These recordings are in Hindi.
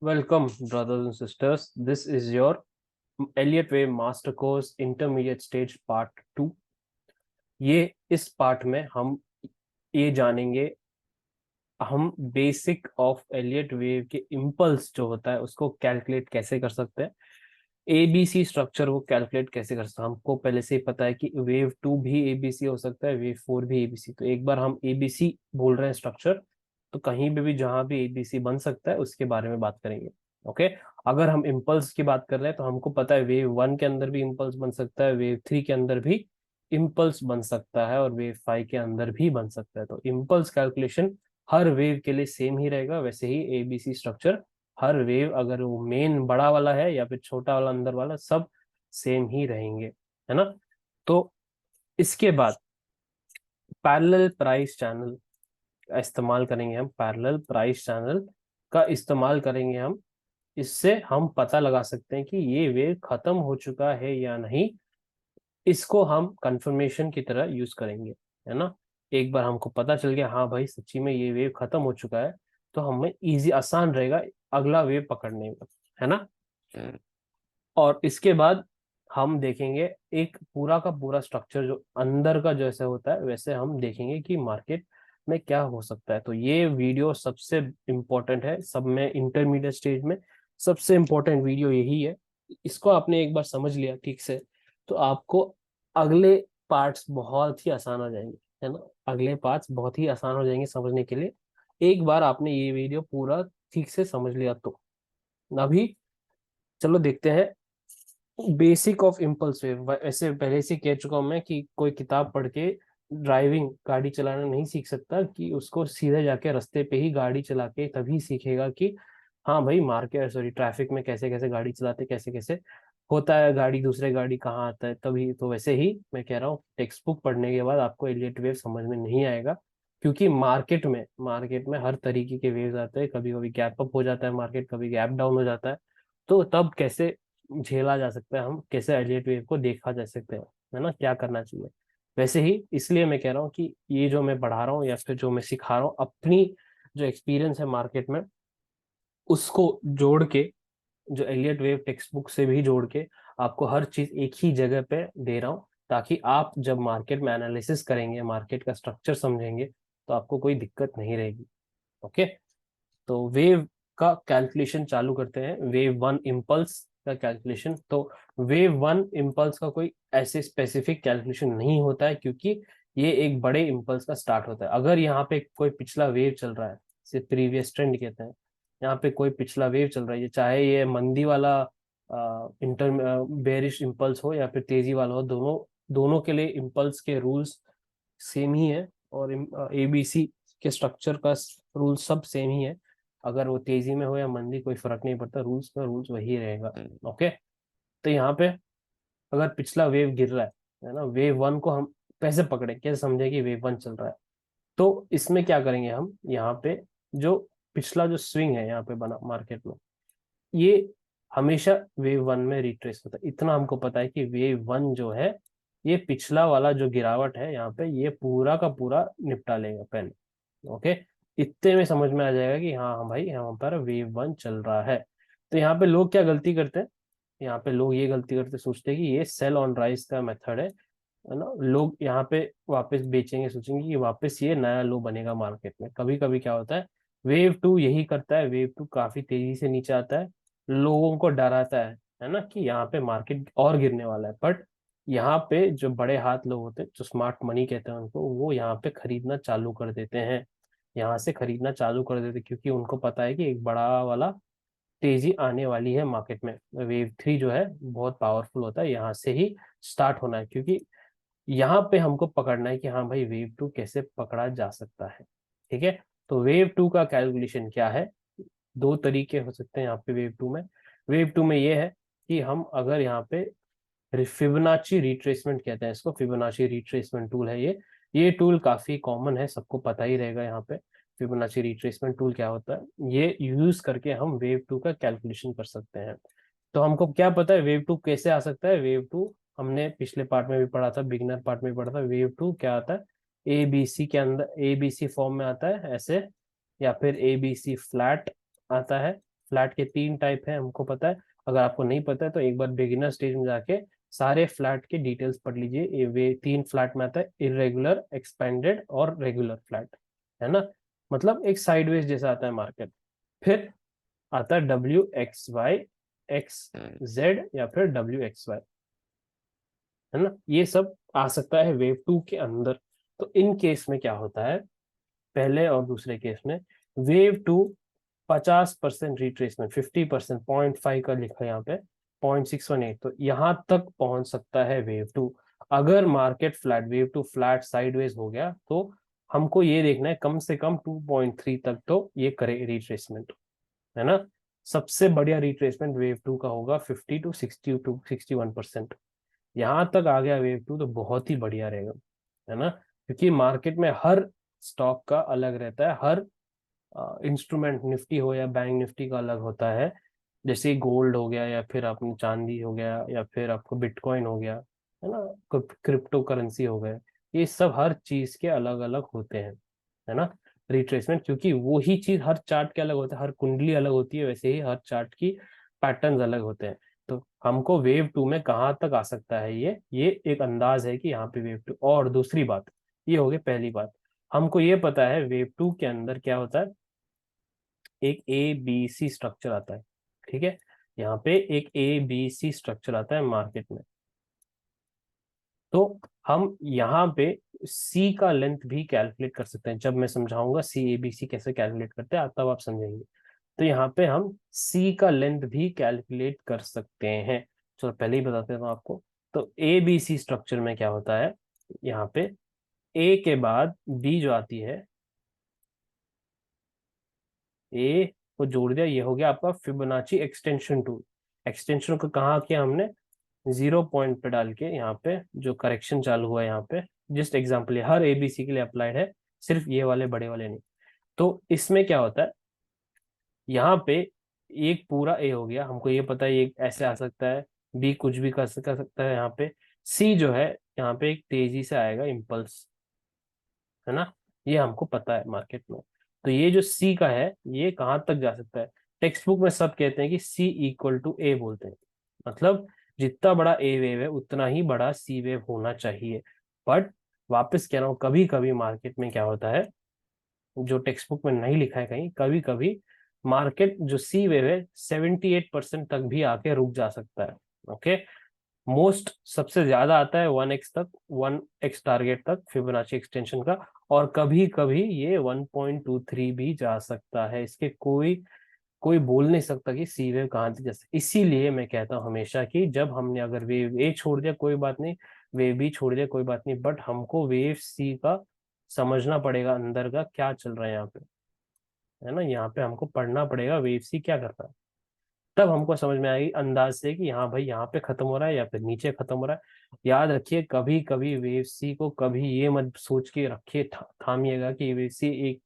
Welcome, brothers and sisters. This is your Elliott Wave Master Course Intermediate Stage Part 2. ये इस पार्ट में हम ये जानेंगे हम बेसिक ऑफ एलियट वेव के इम्पल्स जो होता है उसको कैलकुलेट कैसे कर सकते हैं। एबीसी स्ट्रक्चर वो कैलकुलेट कैसे कर सकते हैं। हमको पहले से ही पता है कि वेव 2 भी एबीसी हो सकता है, वेव 4 भी एबीसी। तो एक बार हम एबीसी बोल रहे हैं स्ट्रक्चर, तो कहीं भी जहां भी एबीसी बन सकता है उसके बारे में बात करेंगे। ओके। अगर हम इम्पल्स की बात कर रहे हैं तो हमको पता है वेव 1 के अंदर भी इम्पल्स बन सकता है, वेव 3 के अंदर भी इम्पल्स बन सकता है और वेव 5 के अंदर भी बन सकता है। तो इम्पल्स कैलकुलेशन हर वेव के लिए सेम ही रहेगा। वैसे ही एबीसी स्ट्रक्चर हर वेव, अगर वो मेन बड़ा वाला है या फिर छोटा वाला अंदर वाला, सब सेम ही रहेंगे, है ना। तो इसके बाद पैरेलल प्राइस चैनल का इस्तेमाल करेंगे हम। पैरेलल प्राइस चैनल का इस्तेमाल करेंगे हम। इससे हम पता लगा सकते हैं कि ये वेव खत्म हो चुका है या नहीं। इसको हम कंफर्मेशन की तरह यूज करेंगे, है ना। एक बार हमको पता चल गया हाँ भाई सच्ची में ये वेव खत्म हो चुका है, तो हमें इजी आसान रहेगा अगला वेव पकड़ने में, है ना। और इसके बाद हम देखेंगे एक पूरा का पूरा स्ट्रक्चर जो अंदर का जैसे होता है वैसे हम देखेंगे कि मार्केट में क्या हो सकता है। तो ये वीडियो सबसे इम्पोर्टेंट है, सब में इंटरमीडिएट स्टेज में सबसे इम्पोर्टेंट वीडियो यही है। इसको आपने एक बार समझ लिया ठीक से तो आपको अगले पार्ट्स बहुत ही आसान हो जाएंगे, है ना। अगले पार्ट्स बहुत ही आसान हो जाएंगे समझने के लिए, एक बार आपने ये वीडियो पूरा ठीक से समझ लिया तो। अभी चलो देखते हैं बेसिक ऑफ इम्पल्स वेव। ऐसे पहले से कह चुका हूं मैं कि कोई किताब पढ़ के ड्राइविंग गाड़ी चलाना नहीं सीख सकता, कि उसको सीधे जाके रास्ते पे ही गाड़ी चला के तभी सीखेगा कि हाँ भाई मार्केट सॉरी ट्रैफिक में कैसे कैसे गाड़ी चलाते, कैसे कैसे होता है गाड़ी, दूसरे गाड़ी कहाँ आता है तभी। तो वैसे ही मैं कह रहा हूँ टेक्स्ट बुक पढ़ने के बाद आपको एलियट वेव समझ में नहीं आएगा, क्योंकि मार्केट में हर तरीके के वेव्स आते हैं। कभी कभी गैप अप हो जाता है मार्केट, कभी गैप डाउन हो जाता है। तो तब कैसे झेला जा सकता है, हम कैसे एलियट वेव को देखा जा सकता है ना, क्या करना चाहिए। वैसे ही इसलिए मैं कह रहा हूँ कि ये जो मैं पढ़ा रहा हूँ या फिर जो मैं सिखा रहा हूँ अपनी जो एक्सपीरियंस है मार्केट में उसको जोड़ के, जो एलियट वेव टेक्स्ट बुक से भी जोड़ के आपको हर चीज एक ही जगह पे दे रहा हूँ, ताकि आप जब मार्केट में एनालिसिस करेंगे, मार्केट का स्ट्रक्चर समझेंगे, तो आपको कोई दिक्कत नहीं रहेगी। ओके। तो वेव का कैलकुलेशन चालू करते हैं। वेव 1 इम्पल्स का कैलकुलेशन। तो वेव 1 इम्पल्स का कोई ऐसे स्पेसिफिक कैलकुलेशन नहीं होता है, क्योंकि ये एक बड़े इम्पल्स का स्टार्ट होता है। अगर यहाँ पे कोई पिछला वेव चल रहा है, सिर्फ प्रीवियस ट्रेंड कहते हैं, यहाँ पे कोई पिछला वेव चल रहा है, चाहे ये मंदी वाला इंटर बेरिश इम्पल्स हो या फिर तेजी वाला हो, दोनों दोनों के लिए इम्पल्स के रूल्स सेम ही है। और एबीसी के स्ट्रक्चर का रूल सब सेम ही है। अगर वो तेजी में हो या मंदी कोई फर्क नहीं पड़ता, रूल्स का रूल्स वही रहेगा। ओके। तो यहाँ पे अगर पिछला वेव गिर रहा है ना, वेव 1 को हम कैसे पकड़े, कैसे समझे कि वेव 1 चल रहा है। तो इसमें क्या करेंगे हम, यहाँ पे जो पिछला जो स्विंग है यहाँ पे बना मार्केट में, ये हमेशा वेव 1 में रिट्रेस होता है। इतना हमको पता है कि वेव 1 जो है ये पिछला वाला जो गिरावट है यहाँ पे ये पूरा का पूरा निपटा लेगा पहले। ओके। इतने में समझ में आ जाएगा कि हाँ हाँ भाई यहाँ पर वेव 1 चल रहा है। तो यहाँ पे लोग क्या गलती करते हैं, यहाँ पे लोग ये गलती करते सोचते हैं कि ये सेल ऑन राइज का मेथड है ना। लोग यहाँ पे वापस बेचेंगे, सोचेंगे कि वापस ये नया लो बनेगा मार्केट में। कभी कभी क्या होता है, वेव 2 यही करता है। वेव 2 काफी तेजी से नीचे आता है, लोगों को डराता है ना, कि यहाँ पे मार्केट और गिरने वाला है। बट यहाँ पे जो बड़े हाथ लोग होते हैं, जो स्मार्ट मनी कहते हैं उनको, वो यहाँ पे खरीदना चालू कर देते हैं। यहाँ से खरीदना चालू कर देते हैं, क्योंकि उनको पता है कि एक बड़ा वाला तेजी आने वाली है मार्केट में। वेव 3 जो है बहुत पावरफुल होता है, यहाँ से ही स्टार्ट होना है। क्योंकि यहाँ पे हमको पकड़ना है कि हाँ भाई वेव 2 कैसे पकड़ा जा सकता है। ठीक है। तो वेव 2 का कैलकुलेशन क्या है, दो तरीके हो सकते हैं यहाँ पे वेव 2 में। वेव 2 में ये है कि हम अगर यहाँ पे फिबोनाची रिट्रेसमेंट कहते हैं इसको, फिबोनाची रिट्रेसमेंट टूल है ये टूल काफी कॉमन है, सबको पता ही रहेगा। यहाँ पे फिबोनाची रिट्रेसमेंट टूल क्या होता है, ये यूज करके हम वेव 2 का कैलकुलेशन कर सकते हैं। तो हमको क्या पता है वेव 2 कैसे आ सकता है। वेव 2 हमने पिछले पार्ट में भी पढ़ा था, बिगिनर पार्ट में भी पढ़ा था। वेव 2 क्या आता है, ए बी सी के अंदर ए बी सी फॉर्म में आता है ऐसे, या फिर ए बी सी फ्लैट आता है। फ्लैट के 3 टाइप है हमको पता है। अगर आपको नहीं पता है तो एक बार बिगिनर स्टेज में जाके सारे फ्लैट के डिटेल्स पढ़ लीजिए। ये वे 3 फ्लैट में आता है, इरेगुलर, एक्सपेंडेड और रेगुलर फ्लैट, है ना। मतलब एक साइडवेज जैसा आता है मार्केट। फिर आता है WXY XZ या फिर WXY, है ना। ये सब आ सकता है वेव 2 के अंदर। तो इन केस में क्या होता है, पहले और दूसरे केस में वेव 2 50% रिट्रेसमेंट, 50%, 0.5 का लिखा है यहाँ पे, 0.618, तो यहाँ तक पहुंच सकता है वेव 2। अगर market flat, wave 2 flat sideways हो गया तो हमको ये देखना है कम से कम 2.3 तक तो ये करे रिट्रेसमेंट, है ना। सबसे बढ़िया रिट्रेसमेंट वेव 2 का होगा 50 टू 60 टू 61%। यहाँ तक आ गया वेव 2 तो बहुत ही बढ़िया रहेगा, है ना। क्योंकि मार्केट में हर स्टॉक का अलग रहता है, हर इंस्ट्रूमेंट, निफ्टी हो या बैंक निफ्टी का अलग होता है। जैसे गोल्ड हो गया, या फिर अपनी चांदी हो गया, या फिर आपको बिटकॉइन हो गया, है ना, क्रिप्टो करेंसी हो गए। ये सब हर चीज के अलग अलग होते हैं, है ना, रिट्रेसमेंट। क्योंकि वो ही चीज हर चार्ट के अलग होता है, हर कुंडली अलग होती है, वैसे ही हर चार्ट की पैटर्न्स अलग होते हैं। तो हमको वेव 2 में कहाँ तक आ सकता है, ये एक अंदाज है कि यहाँ पे वेव 2। और दूसरी बात, ये हो गई पहली बात, हमको ये पता है वेव 2 के अंदर क्या होता है, एक ABC स्ट्रक्चर आता है, ठीक है। यहाँ पे एक ABC स्ट्रक्चर आता है मार्केट में। तो हम यहाँ पे C का लेंथ भी कैलकुलेट कर सकते हैं। जब मैं समझाऊंगा CABC कैसे कैलकुलेट करते हैं तब आप समझेंगे। तो यहाँ पे हम C का लेंथ भी कैलकुलेट कर सकते हैं। चलो पहले ही बताते हैं आपको। तो ABC स्ट्रक्चर में क्या होता है, यहाँ पे A के बाद B जो आती है, ए को जोड़ दिया, ये हो गया आपका फिबोनाची एक्सटेंशन टूल। एक्सटेंशन को कहाँ किया हमने, 0 पॉइंट पे डाल के, यहाँ पे जो करेक्शन चालू हुआ है यहाँ पे, जस्ट एग्जाम्पल हर ABC के लिए अप्लाइड है, सिर्फ ये वाले बड़े वाले नहीं। तो इसमें क्या होता है, यहाँ पे एक पूरा ए हो गया, हमको ये पता है ये ऐसे आ सकता है, बी कुछ भी कर सकता है। यहाँ पे सी जो है, यहाँ पे एक तेजी से आएगा इम्पल्स, है ना, ये हमको पता है मार्केट में। तो ये जो सी का है ये कहाँ तक जा सकता है, टेक्स्ट बुक में सब कहते हैं कि सी इक्वल टू ए बोलते हैं। मतलब जितना बड़ा ए वेव है उतना ही बड़ा सी वेव होना चाहिए। बट वापस कह रहा हूँ, कभी कभी मार्केट में क्या होता है, जो टेक्स्ट बुक में नहीं लिखा है कहीं, कभी कभी मार्केट जो सी वेव है 78% तक भी आके रुक जा सकता है। ओके, मोस्ट सबसे ज्यादा आता है 1x तक, 1x टारगेट तक फिबोनाची एक्सटेंशन का। और कभी कभी ये 1.23 भी जा सकता है। इसके कोई कोई बोल नहीं सकता कि सी वेव कहाँ तक जा सकता। इसीलिए मैं कहता हूँ हमेशा कि जब हमने अगर वेव ए छोड़ दिया कोई बात नहीं, वेव बी छोड़ दिया कोई बात नहीं, बट हमको वेव सी का समझना पड़ेगा, अंदर का क्या चल रहा है यहाँ पे, है ना। यहाँ पे हमको पढ़ना पड़ेगा वेव सी क्या कर रहा है, तब हमको समझ में आएगी अंदाज से कि हाँ भाई यहाँ पे खत्म हो रहा है या फिर नीचे खत्म हो रहा है। याद रखिए, कभी कभी वेव सी को कभी ये मत सोच के रखिए, थामिएगा कि वेव सी एक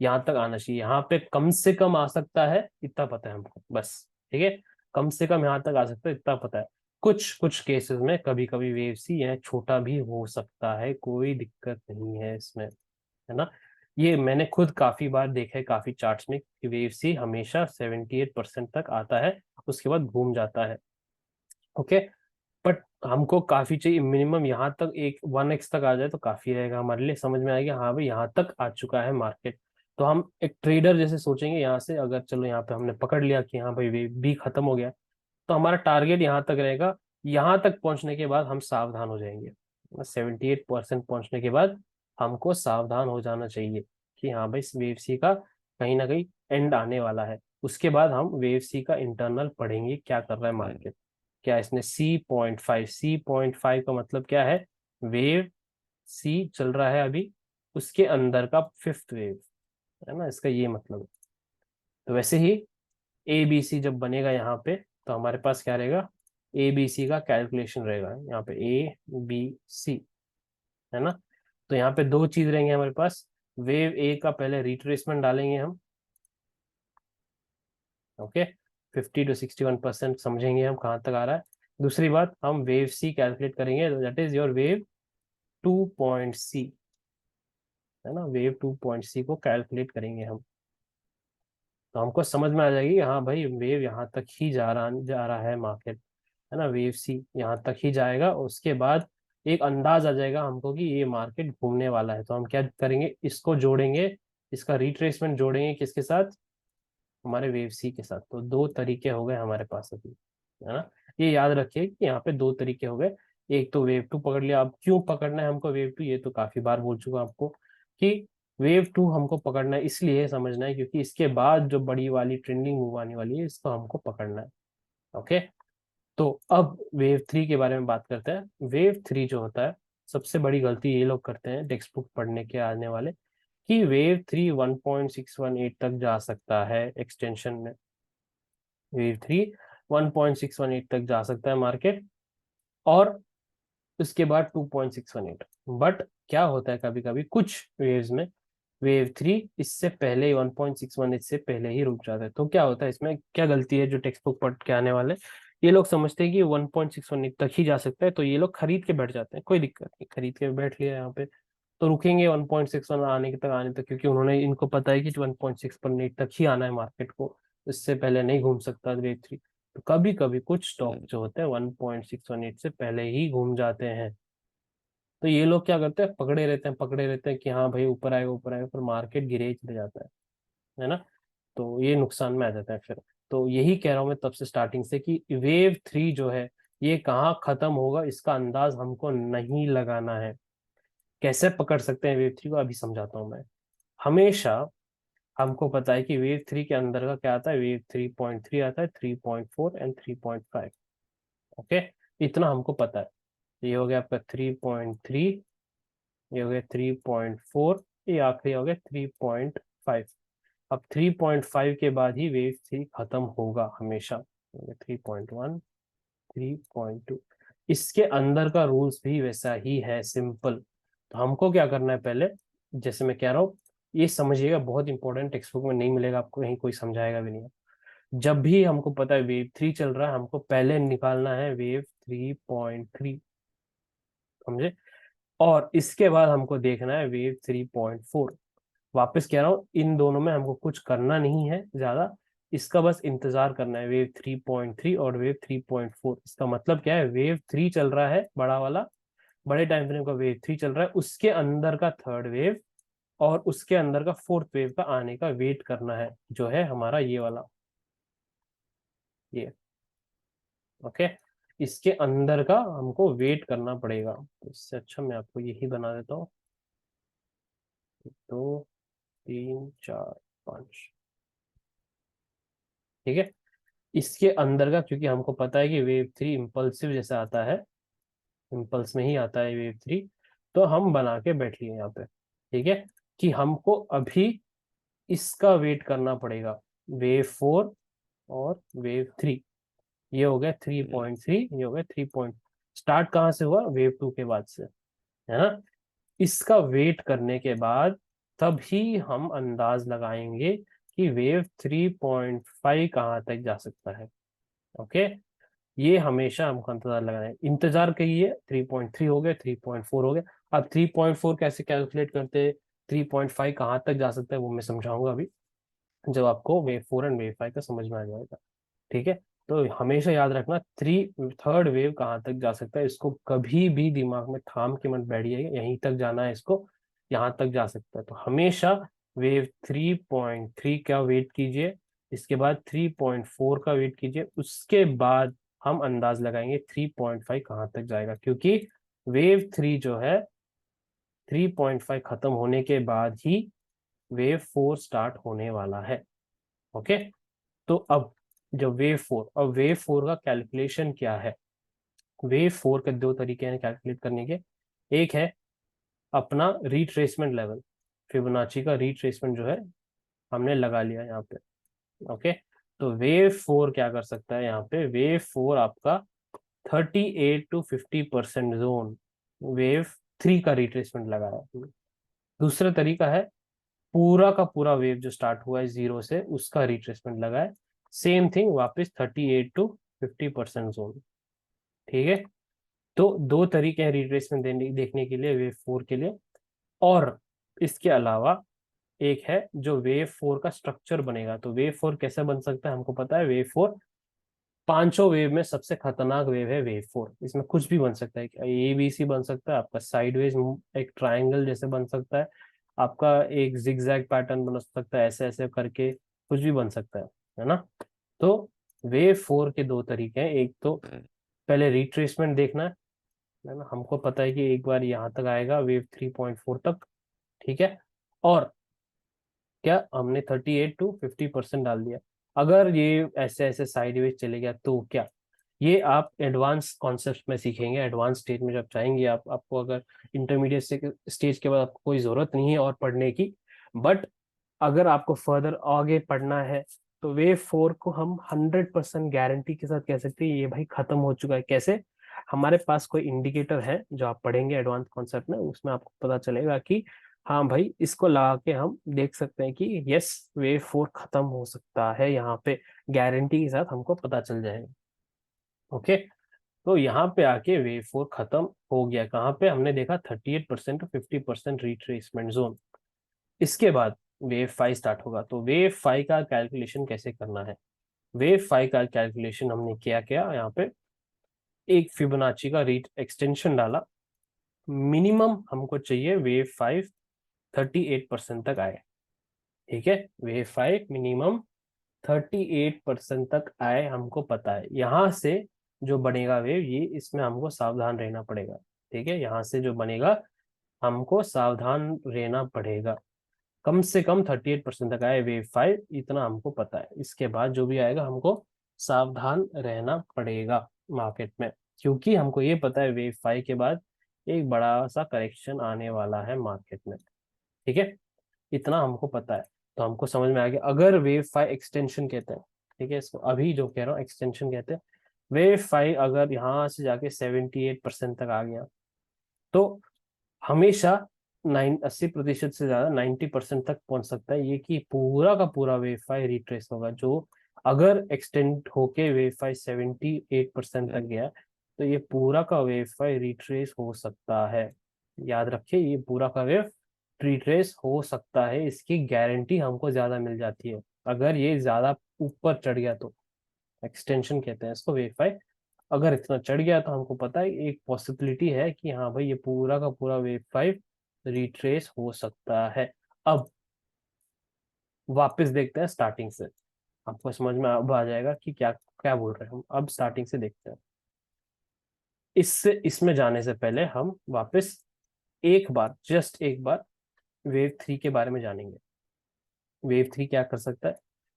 यहाँ तक आना चाहिए। यहाँ पे कम से कम आ सकता है इतना पता है हमको, बस, ठीक है। कम से कम यहाँ तक आ सकता है इतना पता है। कुछ कुछ केसेस में कभी कभी वेव सी यहाँ छोटा भी हो सकता है, कोई दिक्कत नहीं है इसमें, है ना। ये मैंने खुद काफी बार देखा है काफी चार्ट्स में कि वेव सी हमेशा 78% तक आता है, उसके बाद घूम जाता है। ओके, बट हमको काफी चाहिए, मिनिमम यहाँ तक एक 1x तक आ जाए तो काफी रहेगा हमारे लिए, समझ में आएगा हाँ भाई यहाँ तक आ चुका है मार्केट। तो हम एक ट्रेडर जैसे सोचेंगे यहाँ से, अगर चलो यहाँ पे हमने पकड़ लिया कि हाँ भाई वेव बी खत्म हो गया, तो हमारा टारगेट यहाँ तक रहेगा। यहाँ तक पहुंचने के बाद हम सावधान हो जाएंगे। 78% पहुंचने के बाद हमको सावधान हो जाना चाहिए कि हाँ भाई वेव सी का कहीं ना कहीं एंड आने वाला है। उसके बाद हम वेव सी का इंटरनल पढ़ेंगे क्या कर रहा है मार्केट। क्या इसने C.5 का मतलब क्या है, वेव सी चल रहा है अभी, उसके अंदर का फिफ्थ वेव, है ना, इसका ये मतलब है। तो वैसे ही ABC जब बनेगा यहाँ पे, तो हमारे पास क्या रहेगा, ABC का कैलकुलेशन रहेगा यहाँ पे, ABC, है ना। तो यहाँ पे दो चीज रहेंगे हमारे पास, वेव ए का पहले रिट्रेसमेंट डालेंगे हम, ओके, 50 to 61% समझेंगे हम कहाँ तक आ रहा है। दूसरी बात, हम वेव सी कैलकुलेट करेंगे, that is your wave 2.C, है ना, वेव 2.C को कैलकुलेट करेंगे हम। तो हमको समझ में आ जाएगी हाँ भाई वेव यहाँ तक ही जा रहा है मार्केट, है ना, वेव सी यहाँ तक ही जाएगा। उसके बाद एक अंदाज आ जाएगा हमको कि ये मार्केट घूमने वाला है। तो हम क्या करेंगे, इसको जोड़ेंगे, इसका रिट्रेसमेंट जोड़ेंगे किसके साथ, हमारे वेव सी के साथ। तो दो तरीके हो गए हमारे पास अभी, है ना। ये याद रखिए कि यहाँ पे दो तरीके हो गए। एक तो वेव टू पकड़ लिया। अब क्यों पकड़ना है हमको वेव टू, ये तो काफी बार बोल चुका हूं आपको कि वेव टू हमको पकड़ना है, इसलिए समझना है क्योंकि इसके बाद जो बड़ी वाली ट्रेंडिंग मूव आने वाली है इसको हमको पकड़ना है। ओके। तो अब वेव थ्री के बारे में बात करते हैं। वेव थ्री जो होता है, सबसे बड़ी गलती ये लोग करते हैं टेक्स्ट बुक पढ़ने के आने वाले, कि वेव थ्री 1.618 तक जा सकता है एक्सटेंशन में। वेव थ्री 1.618 तक जा सकता है मार्केट, और उसके बाद 2.618। बट क्या होता है कभी कभी कुछ वेव्स में वेव थ्री इससे पहले ही 1.618 से पहले ही रुक जाता है। तो क्या होता है, इसमें क्या गलती है जो टेक्स्ट बुक पढ़ के आने वाले, ये लोग समझते हैं कि 1.618 तक ही जा सकता है, तो ये लोग खरीद के बैठ जाते हैं। कोई दिक्कत नहीं, खरीद के बैठ लिया यहाँ पे, तो रुकेंगे 1.61 आने तक, क्योंकि उन्होंने, इनको पता है कि 1.618 तक ही आना है मार्केट को, इससे पहले नहीं घूम सकता वेव थ्री। तो कभी कभी कुछ स्टॉक जो होते हैं 1.618 से पहले ही घूम जाते हैं। तो ये लोग क्या करते हैं, पकड़े रहते हैं कि हाँ भाई ऊपर आएगा ऊपर आएगा, पर मार्केट गिरे ही चले जाता है ना। तो ये नुकसान में आ जाता है फिर। तो यही कह रहा हूँ मैं तब से स्टार्टिंग से कि वेव थ्री जो है ये कहाँ खत्म होगा इसका अंदाज हमको नहीं लगाना है। कैसे पकड़ सकते हैं वेव थ्री को, अभी समझाता हूँ मैं। हमेशा हमको पता है कि वेव थ्री के अंदर का क्या आता है, वेव 3.3 आता है, 3.4 एंड 3.5। ओके, इतना हमको पता है। ये हो गया आपका 3.3, ये हो गया 3.4, ये आखिरी हो गया 3.5। अब 3.5 के बाद ही वेव थ्री खत्म होगा हमेशा। 3.1, 3.2, इसके अंदर का रूल्स भी वैसा ही है, सिंपल। तो हमको क्या करना है पहले, जैसे मैं कह रहा हूँ, ये समझिएगा, बहुत इंपॉर्टेंट, टेक्स्ट बुक में नहीं मिलेगा आपको, कहीं कोई समझाएगा भी नहीं। जब भी हमको पता है वेव थ्री चल रहा है, हमको पहले निकालना है वेव 3.3, समझे। और इसके बाद हमको देखना है वेव 3.4। वापस कह रहा हूँ, इन दोनों में हमको कुछ करना नहीं है ज्यादा, इसका बस इंतजार करना है वेव 3.3 और वेव 3.4। इसका मतलब क्या है, वेव थ्री चल रहा है बड़ा वाला, बड़े टाइम फ्रेम का वेव थ्री चल रहा है, उसके अंदर का थर्ड वेव और उसके अंदर का फोर्थ वेव का आने का वेट करना है, जो है हमारा ये वाला, ये। ओके, इसके अंदर का हमको वेट करना पड़ेगा। तो इससे अच्छा मैं आपको यही बना देता हूँ, 2, 3, 4, 5। ठीक है, इसके अंदर का, क्योंकि हमको पता है कि वेव थ्री इम्पल्सिव जैसा आता है, इम्पल्स में ही आता है वेव थ्री, तो हम बना के बैठ लिए यहाँ पे। ठीक है, कि हमको अभी इसका वेट करना पड़ेगा, वेव फोर और वेव थ्री। ये हो गया 3.3, ये हो गया 3 स्टार्ट कहाँ से हुआ, वेव टू के बाद से, है ना। इसका वेट करने के बाद तब ही हम अंदाज लगाएंगे कि वेव 3.5 कहाँ तक जा सकता है। ओके, ये हमेशा हमको इंतजार लगाना है। इंतजार करिए, 3.3 हो गया, 3.4 हो गया। अब 3.4 कैसे कैलकुलेट करते हैं, 3.5 कहाँ तक जा सकता है वो मैं समझाऊंगा अभी, जब आपको wave four and wave five का समझ में आ जाएगा। ठीक है, तो हमेशा याद रखना थर्ड वेव कहाँ तक जा सकता है, इसको कभी भी दिमाग में थाम के मत बैठिए यहीं तक जाना है इसको, यहाँ तक जा सकता है। तो हमेशा वेव 3.3 का वेट कीजिए, इसके बाद 3.4 का वेट कीजिए, उसके बाद हम अंदाज लगाएंगे 3.5 कहाँ तक जाएगा, क्योंकि वेव थ्री जो है 3.5 खत्म होने के बाद ही वेव फोर स्टार्ट होने वाला है। ओके, तो अब जब वेव फोर का कैलकुलेशन क्या है, वेव फोर के दो तरीके हैं कैलकुलेट करने के। एक है अपना रिट्रेसमेंट लेवल, फिबोनाची का रिट्रेसमेंट जो है हमने लगा लिया यहाँ पे। ओके, तो वेव फोर क्या कर सकता है, यहाँ पे वेव फोर आपका 38 to 50% जोन वेव थ्री का रिट्रेसमेंट लगाया। दूसरा तरीका है पूरा का पूरा वेव जो स्टार्ट हुआ है जीरो से उसका रिट्रेसमेंट लगाए, सेम थिंग वापस 38 to 50% जोन। ठीक है, तो दो तरीके हैं रिट्रेसमेंट देखने के लिए वेव फोर के लिए। और इसके अलावा एक है जो वेव 4 का स्ट्रक्चर बनेगा। तो वेव 4 कैसे बन सकता है हमको पता है, वेव 4 पांचों वेव में सबसे खतरनाक वेव है वेव 4। इसमें कुछ भी बन सकता है, ABC बन सकता है आपका, साइडवेज एक ट्रायंगल जैसे बन सकता है आपका, एक जिगजैग पैटर्न बन सकता है, ऐसे ऐसे करके कुछ भी बन सकता है ना। तो वेव 4 के दो तरीके हैं, एक तो पहले रिट्रेसमेंट देखना है ना, हमको पता है कि एक बार यहाँ तक आएगा वेव 3.4 तक, ठीक है। और क्या हमने 38 to 50% डाल दिया, अगर ये ऐसे ऐसे साइडवेज चले गया तो क्या, ये आप एडवांस कॉन्सेप्ट में सीखेंगे, एडवांस स्टेज में जब चाहेंगे आप, आपको अगर इंटरमीडिएट स्टेज के बाद आपको कोई जरूरत नहीं है और पढ़ने की, बट अगर आपको फर्दर आगे पढ़ना है तो वेव 4 को हम 100% गारंटी के साथ कह सकते हैं ये भाई खत्म हो चुका है। कैसे, हमारे पास कोई इंडिकेटर है जो आप पढ़ेंगे एडवांस कॉन्सेप्ट में, उसमें आपको पता चलेगा कि हाँ भाई इसको लगा के हम देख सकते हैं कि यस वेव 4 खत्म हो सकता है, यहाँ पे गारंटी के साथ हमको पता चल जाएगा। ओके, तो यहाँ पे आके वेव 4 खत्म हो गया, कहाँ पे हमने देखा 38% to 50% रिट्रेसमेंट जोन। इसके बाद वेव 5 स्टार्ट होगा। तो वेव 5 का कैलकुलेशन कैसे करना है, वेव 5 का कैलकुलेशन हमने क्या किया, यहाँ पे एक फिबोनाची का रीट एक्सटेंशन डाला, मिनिमम हमको चाहिए वेव 5 38% तक आए, ठीक है। वेव 5 मिनिमम 38% तक आए, हमको पता है। यहाँ से जो बनेगा वेव, ये इसमें हमको सावधान रहना पड़ेगा, ठीक है। यहाँ से जो बनेगा हमको सावधान रहना पड़ेगा, कम से कम 38% तक आए वेव 5, इतना हमको पता है। इसके बाद जो भी आएगा हमको सावधान रहना पड़ेगा मार्केट में, क्योंकि हमको ये पता है वेव 5 के बाद एक बड़ा सा करेक्शन आने वाला है मार्केट में, ठीक है। इतना हमको पता है, तो हमको समझ में आ गया। अगर वेव 5 एक्सटेंशन कहते हैं, ठीक है, इसको अभी जो कह रहा हूँ एक्सटेंशन कहते हैं, वेव 5 अगर यहाँ से जाके 78% तक आ गया तो हमेशा 80% से ज्यादा 90% तक पहुंच सकता है, ये कि पूरा का पूरा वेव 5 रिट्रेस होगा। जो अगर एक्सटेंड होके वेव 5 78% तक गया तो ये पूरा का वेव 5 रिट्रेस हो सकता है। याद रखिए, ये पूरा का वेव रिट्रेस हो सकता है, इसकी गारंटी हमको ज्यादा मिल जाती है अगर ये ज्यादा ऊपर चढ़ गया तो। एक्सटेंशन कहते हैं इसको वेव 5। अगर इतना चढ़ गया तो हमको पता है एक पॉसिबिलिटी है कि हाँ भाई ये पूरा का पूरा वेव 5 रिट्रेस हो सकता है। अब वापस देखते हैं स्टार्टिंग से, आपको समझ में अब आ जाएगा कि क्या क्या बोल रहे हैं हम। अब स्टार्टिंग से देखते हैं, इससे इसमें जाने से पहले हम वापस एक बार, जस्ट एक बार वेव 3 के बारे में जानेंगे। वेव 3 क्या कर सकता है,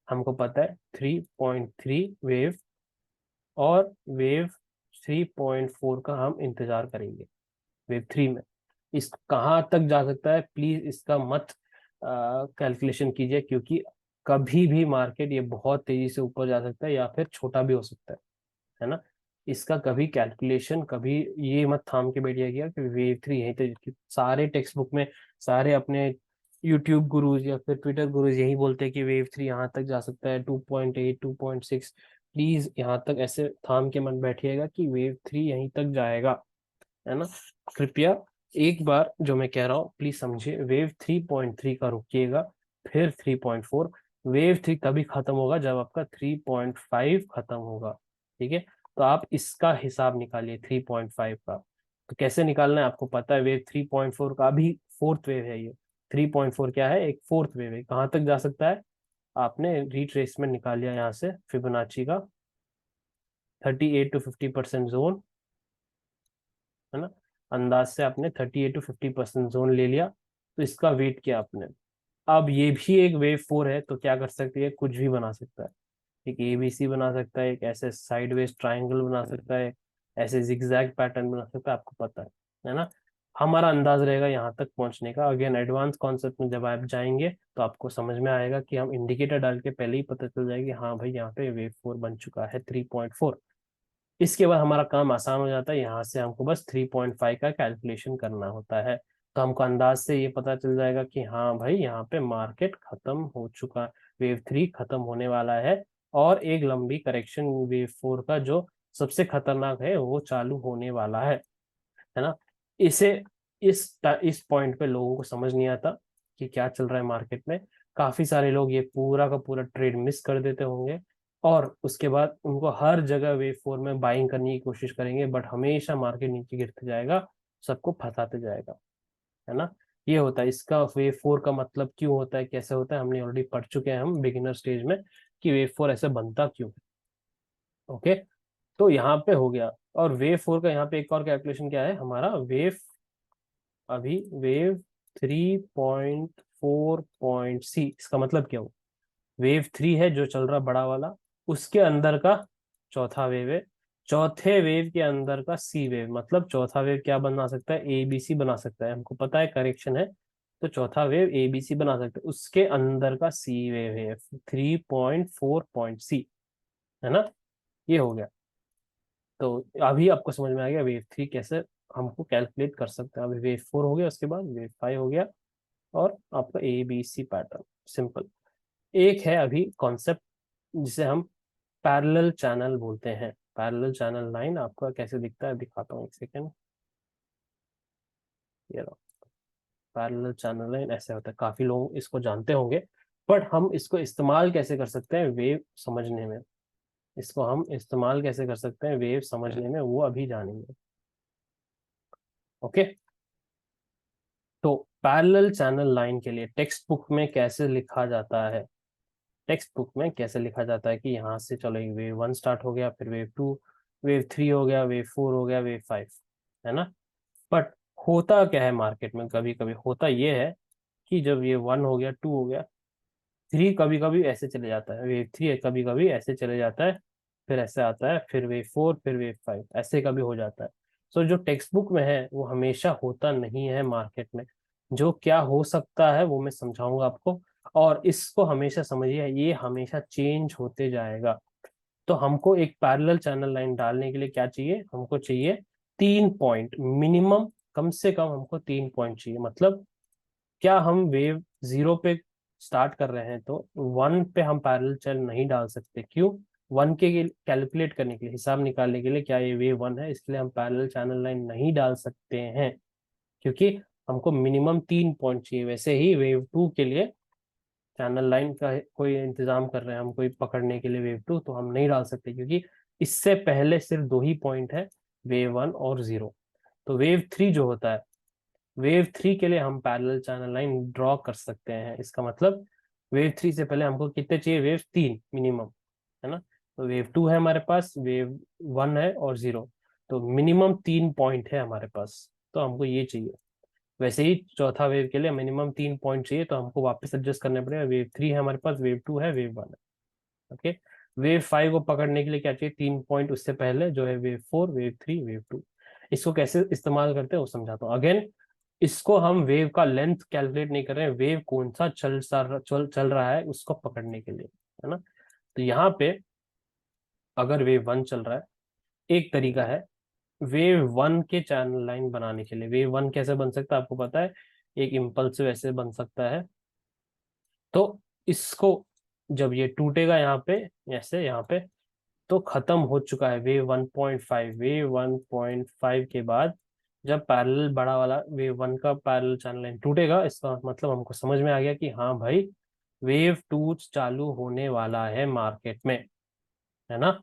हमको पता है 3.3 वेव और वेव 3.4 का हम इंतजार करेंगे। वेव 3 में इस कहाँ तक जा सकता है, प्लीज इसका मत कैलकुलेशन कीजिए, क्योंकि कभी भी मार्केट ये बहुत तेजी से ऊपर जा सकता है या फिर छोटा भी हो सकता है ना। इसका कभी कैलकुलेशन, कभी ये मत थाम के बैठ जाइएगा कि वेव 3 यहीं तक। सारे टेक्स्ट बुक में, सारे अपने यूट्यूब गुरुज या फिर ट्विटर गुरुज यही बोलते हैं कि वेव 3 यहाँ तक जा सकता है, 2.8 2.6। प्लीज यहाँ तक ऐसे थाम के मत बैठिएगा कि वेव 3 यहीं तक जाएगा, है ना। कृपया एक बार जो मैं कह रहा हूँ प्लीज समझिए, वेव 3.3 का रुकिएगा, फिर 3.4। वेव 3 तभी खत्म होगा जब आपका 3.5 खत्म होगा, ठीक है। तो आप इसका हिसाब निकालिए 3.5 का। तो कैसे निकालना है आपको पता है, वेव 3.4 का भी फोर्थ वेव है ये। 3.4 क्या है, एक फोर्थ वेव है, कहाँ तक जा सकता है। आपने रिट्रेसमेंट निकाल लिया यहाँ से फिबोनाची का 38 to 50% जोन, है ना। अंदाज से आपने 38 to 50% जोन ले लिया, तो इसका वेट किया आपने। अब ये भी एक वेव 4 है, तो क्या कर सकती है, कुछ भी बना सकता है। एक ABC बना सकता है, एक ऐसे साइडवेज ट्राइंगल बना सकता है, ऐसे जिगजैग पैटर्न बना सकता है, आपको पता है ना। हमारा अंदाज रहेगा यहाँ तक पहुंचने का। अगेन एडवांस कॉन्सेप्ट में जब आप जाएंगे तो आपको समझ में आएगा कि हम इंडिकेटर डाल के पहले ही पता चल जाएगी हाँ भाई यहाँ पे वेव 4 बन चुका है 3.4। इसके बाद हमारा काम आसान हो जाता है, यहाँ से हमको बस 3.5 का कैलकुलेशन करना होता है। तो हमको अंदाज से ये पता चल जाएगा कि हाँ भाई यहाँ पे मार्केट खत्म हो चुका, वेव 3 खत्म होने वाला है, और एक लंबी करेक्शन वेव 4 का जो सबसे खतरनाक है वो चालू होने वाला है ना। इसे इस पॉइंट पे लोगों को समझ नहीं आता, कि क्या चल रहा है मार्केट में। काफी सारे लोग ये पूरा का पूरा ट्रेड मिस कर देते होंगे और उसके बाद उनको हर जगह वेव फोर में बाइंग करने की कोशिश करेंगे, बट हमेशा मार्केट नीचे गिरते जाएगा, सबको फंसाते जाएगा, है ना। ये होता है इसका वेव फोर का मतलब, क्यों होता है, कैसे होता है, हमने ऑलरेडी पढ़ चुके हैं हम बिगिनर स्टेज में कि वेव फोर ऐसे बनता क्यों है। ओके, तो यहाँ पे हो गया। और वेव फोर का यहाँ पे एक और कैलकुलेशन क्या है हमारा, वेव अभी वेव 3.4 सी, इसका मतलब क्या हो, वेव थ्री है जो चल रहा बड़ा वाला, उसके अंदर का चौथा वेव है, चौथे वेव के अंदर का सी वेव, मतलब चौथा वेव क्या बना सकता है, ए बी सी बना सकता है, हमको पता है करेक्शन है, तो चौथा वेव ए बी सी बना सकता है, उसके अंदर का सी वेव है 3.4 सी, है ना। ये हो गया। तो अभी आपको समझ में आ गया वेव थ्री कैसे हमको कैलकुलेट कर सकते हैं। अभी वेव फोर हो गया, उसके बाद वेव फाइव हो गया, और आपका A B C pattern simple. एक है अभी कॉन्सेप्ट जिसे हम पैरेलल चैनल बोलते हैं। पैरेलल चैनल लाइन आपका कैसे दिखता है दिखाता हूँ, एक सेकेंड। ये पैरेलल चैनल लाइन ऐसे होता है, काफी लोग इसको जानते होंगे, बट हम इसको इस्तेमाल कैसे कर सकते हैं वेव समझने में, इसको हम इस्तेमाल कैसे कर सकते हैं वेव समझने में, वो अभी जानेंगे। ओके, तो पैरेलल चैनल लाइन के लिए टेक्स्ट बुक में कैसे लिखा जाता है, टेक्स्ट बुक में कैसे लिखा जाता है कि यहाँ से चलो वेव वन स्टार्ट हो गया, फिर वेव टू, वेव थ्री हो गया, वेव फोर हो गया, वेव फाइव, है ना। बट होता क्या है मार्केट में, कभी कभी होता ये है कि जब ये वन हो गया, टू हो गया, थ्री कभी कभी ऐसे चले जाता है, वेव थ्री कभी कभी ऐसे चले जाता है, फिर ऐसे आता है, फिर वेव फोर, फिर वेव फाइव, ऐसे कभी हो जाता है। सो जो टेक्स्ट बुक में है वो हमेशा होता नहीं है मार्केट में। जो क्या हो सकता है वो मैं समझाऊंगा आपको, और इसको हमेशा समझिए, ये हमेशा चेंज होते जाएगा। तो हमको एक पैरेलल चैनल लाइन डालने के लिए क्या चाहिए, हमको चाहिए 3 पॉइंट मिनिमम, कम से कम हमको 3 पॉइंट चाहिए। मतलब क्या हम वेव जीरो पे स्टार्ट कर रहे हैं तो वन पे हम पैरेलल चैनल नहीं डाल सकते, क्यों, वन के कैलकुलेट करने के लिए, हिसाब निकालने के लिए, क्या ये वेव वन है, इसलिए हम पैरेलल चैनल लाइन नहीं डाल सकते हैं, क्योंकि हमको मिनिमम 3 पॉइंट चाहिए। वैसे ही वेव टू के लिए चैनल लाइन का कोई इंतजाम कर रहे हैं हम, कोई पकड़ने के लिए वेव टू, तो हम नहीं डाल सकते, क्योंकि इससे पहले सिर्फ दो ही पॉइंट है, वेव वन और जीरो। तो वेव थ्री जो होता है, वेव थ्री के लिए हम पैरेलल चैनल लाइन ड्रॉ कर सकते हैं। इसका मतलब वेव थ्री से पहले हमको कितने चाहिए, वेव तीन मिनिमम, है ना। तो वेव टू है हमारे पास, वेव वन है और जीरो, तो मिनिमम 3 पॉइंट है हमारे पास, तो हमको ये चाहिए। वैसे ही चौथा वेव के लिए मिनिमम 3 पॉइंट चाहिए, तो हमको वापस एडजस्ट करने पड़ेगा, वेव थ्री है हमारे पास, वेव टू है, वेव वन है। ओके, वेव फाइव को पकड़ने के लिए क्या चाहिए, 3 पॉइंट उससे पहले, जो है wave four, wave three, wave two. इसको कैसे इस्तेमाल करते हैं वो समझाता हूँ अगेन। इसको हम वेव का लेंथ कैलकुलेट नहीं कर रहे हैं, वेव कौन सा चल रहा है उसको पकड़ने के लिए, है ना। तो यहाँ पे अगर वेव वन चल रहा है, एक तरीका है वेव वन के चैनल लाइन बनाने के लिए। वेव वन कैसे बन सकता है आपको पता है, एक इम्पल्सिव ऐसे बन सकता है। तो इसको जब ये टूटेगा यहाँ पे, ऐसे यहाँ पे, तो खत्म हो चुका है वेव 1.5। वेव 1.5 के बाद जब पैरेलल बड़ा वाला वेव वन का पैरेलल चैनल लाइन टूटेगा, इसका मतलब हमको समझ में आ गया कि हाँ भाई वेव टू चालू होने वाला है मार्केट में, है ना।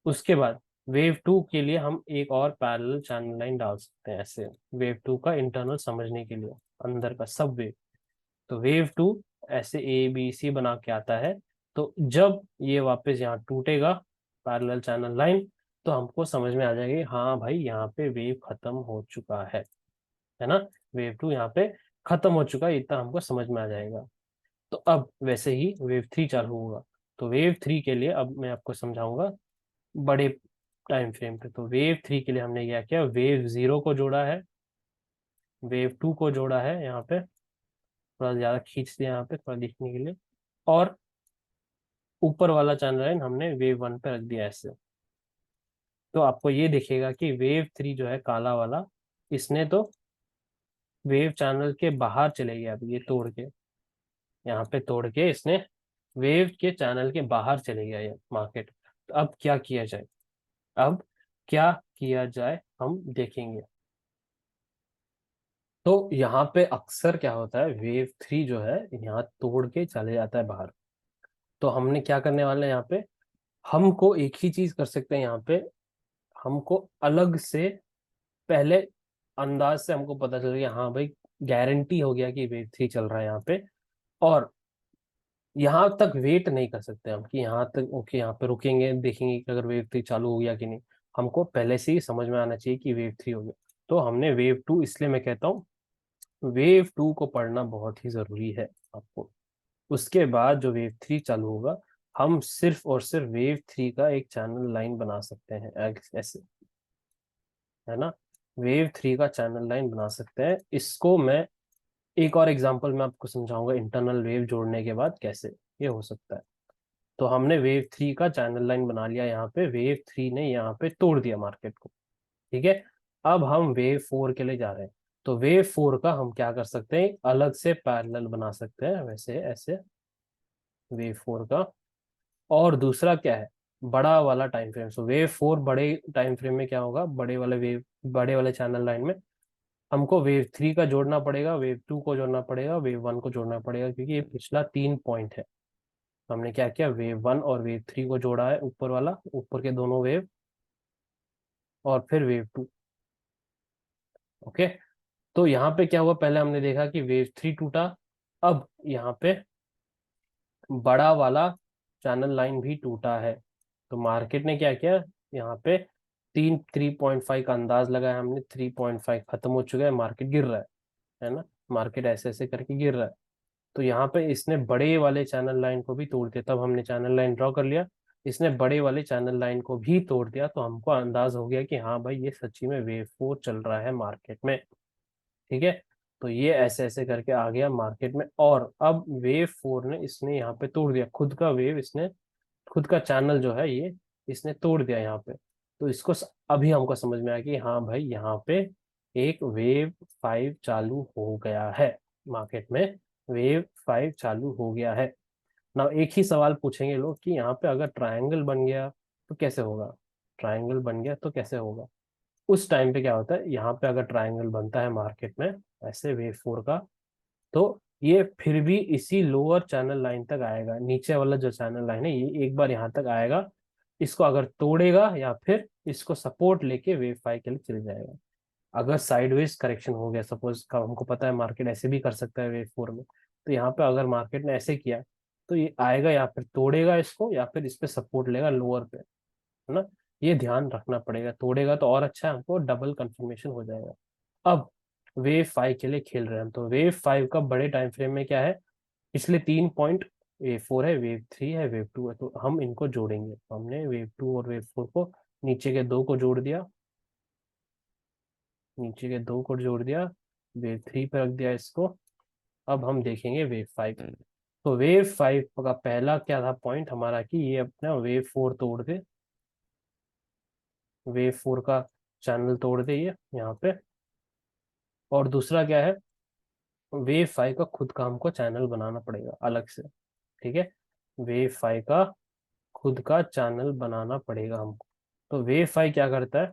उसके बाद वेव टू के लिए हम एक और पैरेलल चैनल लाइन डाल सकते हैं ऐसे, वेव टू का इंटरनल समझने के लिए, अंदर का सब वेव। तो वेव टू ऐसे ए बी सी बना के आता है। तो जब ये वापस यहाँ टूटेगा पैरेलल चैनल लाइन, तो हमको समझ में आ जाएगा कि हाँ भाई यहाँ पे वेव खत्म हो चुका है ना। वेव टू यहाँ पे खत्म हो चुका है, इतना हमको समझ में आ जाएगा। तो अब वैसे ही वेव थ्री चालू होगा। तो वेव थ्री के लिए अब मैं आपको समझाऊंगा बड़े टाइम फ्रेम पे। तो वेव थ्री के लिए हमने क्या किया, वेव जीरो को जोड़ा है, वेव टू को जोड़ा है यहाँ पे, थोड़ा ज्यादा खींच दिया यहाँ पे थोड़ा दिखने के लिए, और ऊपर वाला चैनल लाइन हमने वेव वन पे रख दिया ऐसे। तो आपको ये दिखेगा कि वेव थ्री जो है काला वाला, इसने तो वेव चैनल के बाहर चले गया, अब ये तोड़ के, यहाँ पे तोड़ के इसने वेव के चैनल के बाहर चले गया ये मार्केट। तो अब क्या किया जाए, अब क्या किया जाए हम देखेंगे। तो यहाँ पे अक्सर क्या होता है, वेव थ्री जो है यहाँ तोड़ के चले जाता है बाहर। तो हमने क्या करने वाले हैं यहाँ पे, हमको एक ही चीज कर सकते हैं यहाँ पे, हमको अलग से पहले अंदाज से हमको पता चल गया हाँ भाई, गारंटी हो गया कि वेव थ्री चल रहा है यहाँ पे। और यहाँ तक वेट नहीं कर सकते हम कि यहाँ तक ओके यहाँ पे रुकेंगे देखेंगे कि अगर वेव थ्री चालू हो गया कि नहीं। हमको पहले से ही समझ में आना चाहिए कि वेव थ्री हो गया। तो हमने वेव टू, इसलिए मैं कहता हूँ वेव टू को पढ़ना बहुत ही जरूरी है आपको। उसके बाद जो वेव थ्री चालू होगा, हम सिर्फ और सिर्फ वेव थ्री का एक चैनल लाइन बना सकते हैं ऐसे, है ना। वेव थ्री का चैनल लाइन बना सकते हैं। इसको मैं एक और एग्जांपल में आपको समझाऊंगा, इंटरनल वेव जोड़ने के बाद कैसे ये हो सकता है। तो हमने वेव थ्री का चैनल लाइन बना लिया, यहाँ पे वेव थ्री ने यहाँ पे तोड़ दिया मार्केट को, ठीक है। अब हम वेव फोर के लिए जा रहे हैं। तो वेव फोर का हम क्या कर सकते हैं, अलग से पैरेलल बना सकते हैं वैसे ऐसे, वेव फोर का। और दूसरा क्या है, बड़ा वाला टाइम फ्रेम। सो वेव फोर बड़े टाइम फ्रेम में क्या होगा, बड़े वाले वेव, बड़े वाले चैनल लाइन में हमको वेव थ्री का जोड़ना पड़ेगा, वेव टू को जोड़ना पड़ेगा, वेव वन को जोड़ना पड़ेगा, क्योंकि ये पिछला 3 पॉइंट है। हमने क्या किया, वेव वन और वेव थ्री को जोड़ा है, ऊपर वाला, ऊपर के दोनों वेव, और फिर वेव टू। ओके। तो यहाँ पे क्या हुआ, पहले हमने देखा कि वेव थ्री टूटा। अब यहाँ पे बड़ा वाला चैनल लाइन भी टूटा है। तो मार्केट ने क्या किया, यहाँ पे 3.5 का अंदाज लगाया हमने, 3.5 खत्म हो चुका है, मार्केट गिर रहा है ना। मार्केट ऐसे ऐसे करके गिर रहा है। तो यहाँ पे इसने बड़े वाले चैनल लाइन को भी तोड़ दिया, तब हमने चैनल लाइन ड्रॉ कर लिया। इसने बड़े वाले चैनल लाइन को भी तोड़ दिया, तो हमको अंदाज हो गया कि हाँ भाई ये सच्ची में वेव फोर चल रहा है मार्केट में, ठीक है। तो ये ऐसे ऐसे करके आ गया मार्केट में। और अब वेव फोर ने, इसने यहाँ पे तोड़ दिया खुद का वेव, इसने खुद का चैनल जो है ये इसने तोड़ दिया यहाँ पे। तो अभी हमको समझ में आया कि हाँ भाई यहाँ पे एक वेव फाइव चालू हो गया है मार्केट में, वेव फाइव चालू हो गया है ना। एक ही सवाल पूछेंगे लोग कि यहाँ पे अगर ट्रायंगल बन गया तो कैसे होगा, ट्रायंगल बन गया तो कैसे होगा। उस टाइम पे क्या होता है, यहाँ पे अगर ट्रायंगल बनता है मार्केट में ऐसे वेव फोर का, तो ये फिर भी इसी लोअर चैनल लाइन तक आएगा, नीचे वाला जो चैनल लाइन है ये एक बार यहाँ तक आएगा। इसको अगर तोड़ेगा या फिर इसको सपोर्ट लेके वेव फाइव के लिए चल जाएगा। अगर साइडवेज करेक्शन हो गया सपोज का, हमको पता है मार्केट ऐसे भी कर सकता है वेव फोर में, तो यहाँ पे अगर मार्केट ने ऐसे किया तो ये आएगा या फिर तोड़ेगा इसको, या फिर इस पे सपोर्ट लेगा लोअर पे, है ना। ये ध्यान रखना पड़ेगा, तोड़ेगा तो और अच्छा है, हमको डबल कंफर्मेशन हो जाएगा। अब वेव फाइव के लिए खेल रहे हैं हम, तो वेव फाइव का बड़े टाइम फ्रेम में क्या है, पिछले 3 पॉइंट, वेव फोर है, वेव थ्री है, वेव टू है, तो हम इनको जोड़ेंगे। हमने वेव टू और वेव फोर को, नीचे के दो को जोड़ दिया, नीचे के दो को जोड़ दिया, वेव थ्री पे रख दिया इसको। अब हम देखेंगे वेव फाइव। तो वेव फाइव का पहला क्या था पॉइंट हमारा, कि ये अपना वेव फोर तोड़ दे, वेव फोर का चैनल तोड़ दे ये यहाँ पे। और दूसरा क्या है, वेव फाइव का खुद का हमको चैनल बनाना पड़ेगा अलग से, ठीक है। वेव फाइव का खुद का चैनल बनाना पड़ेगा हमको। तो वेव फाइव क्या करता है,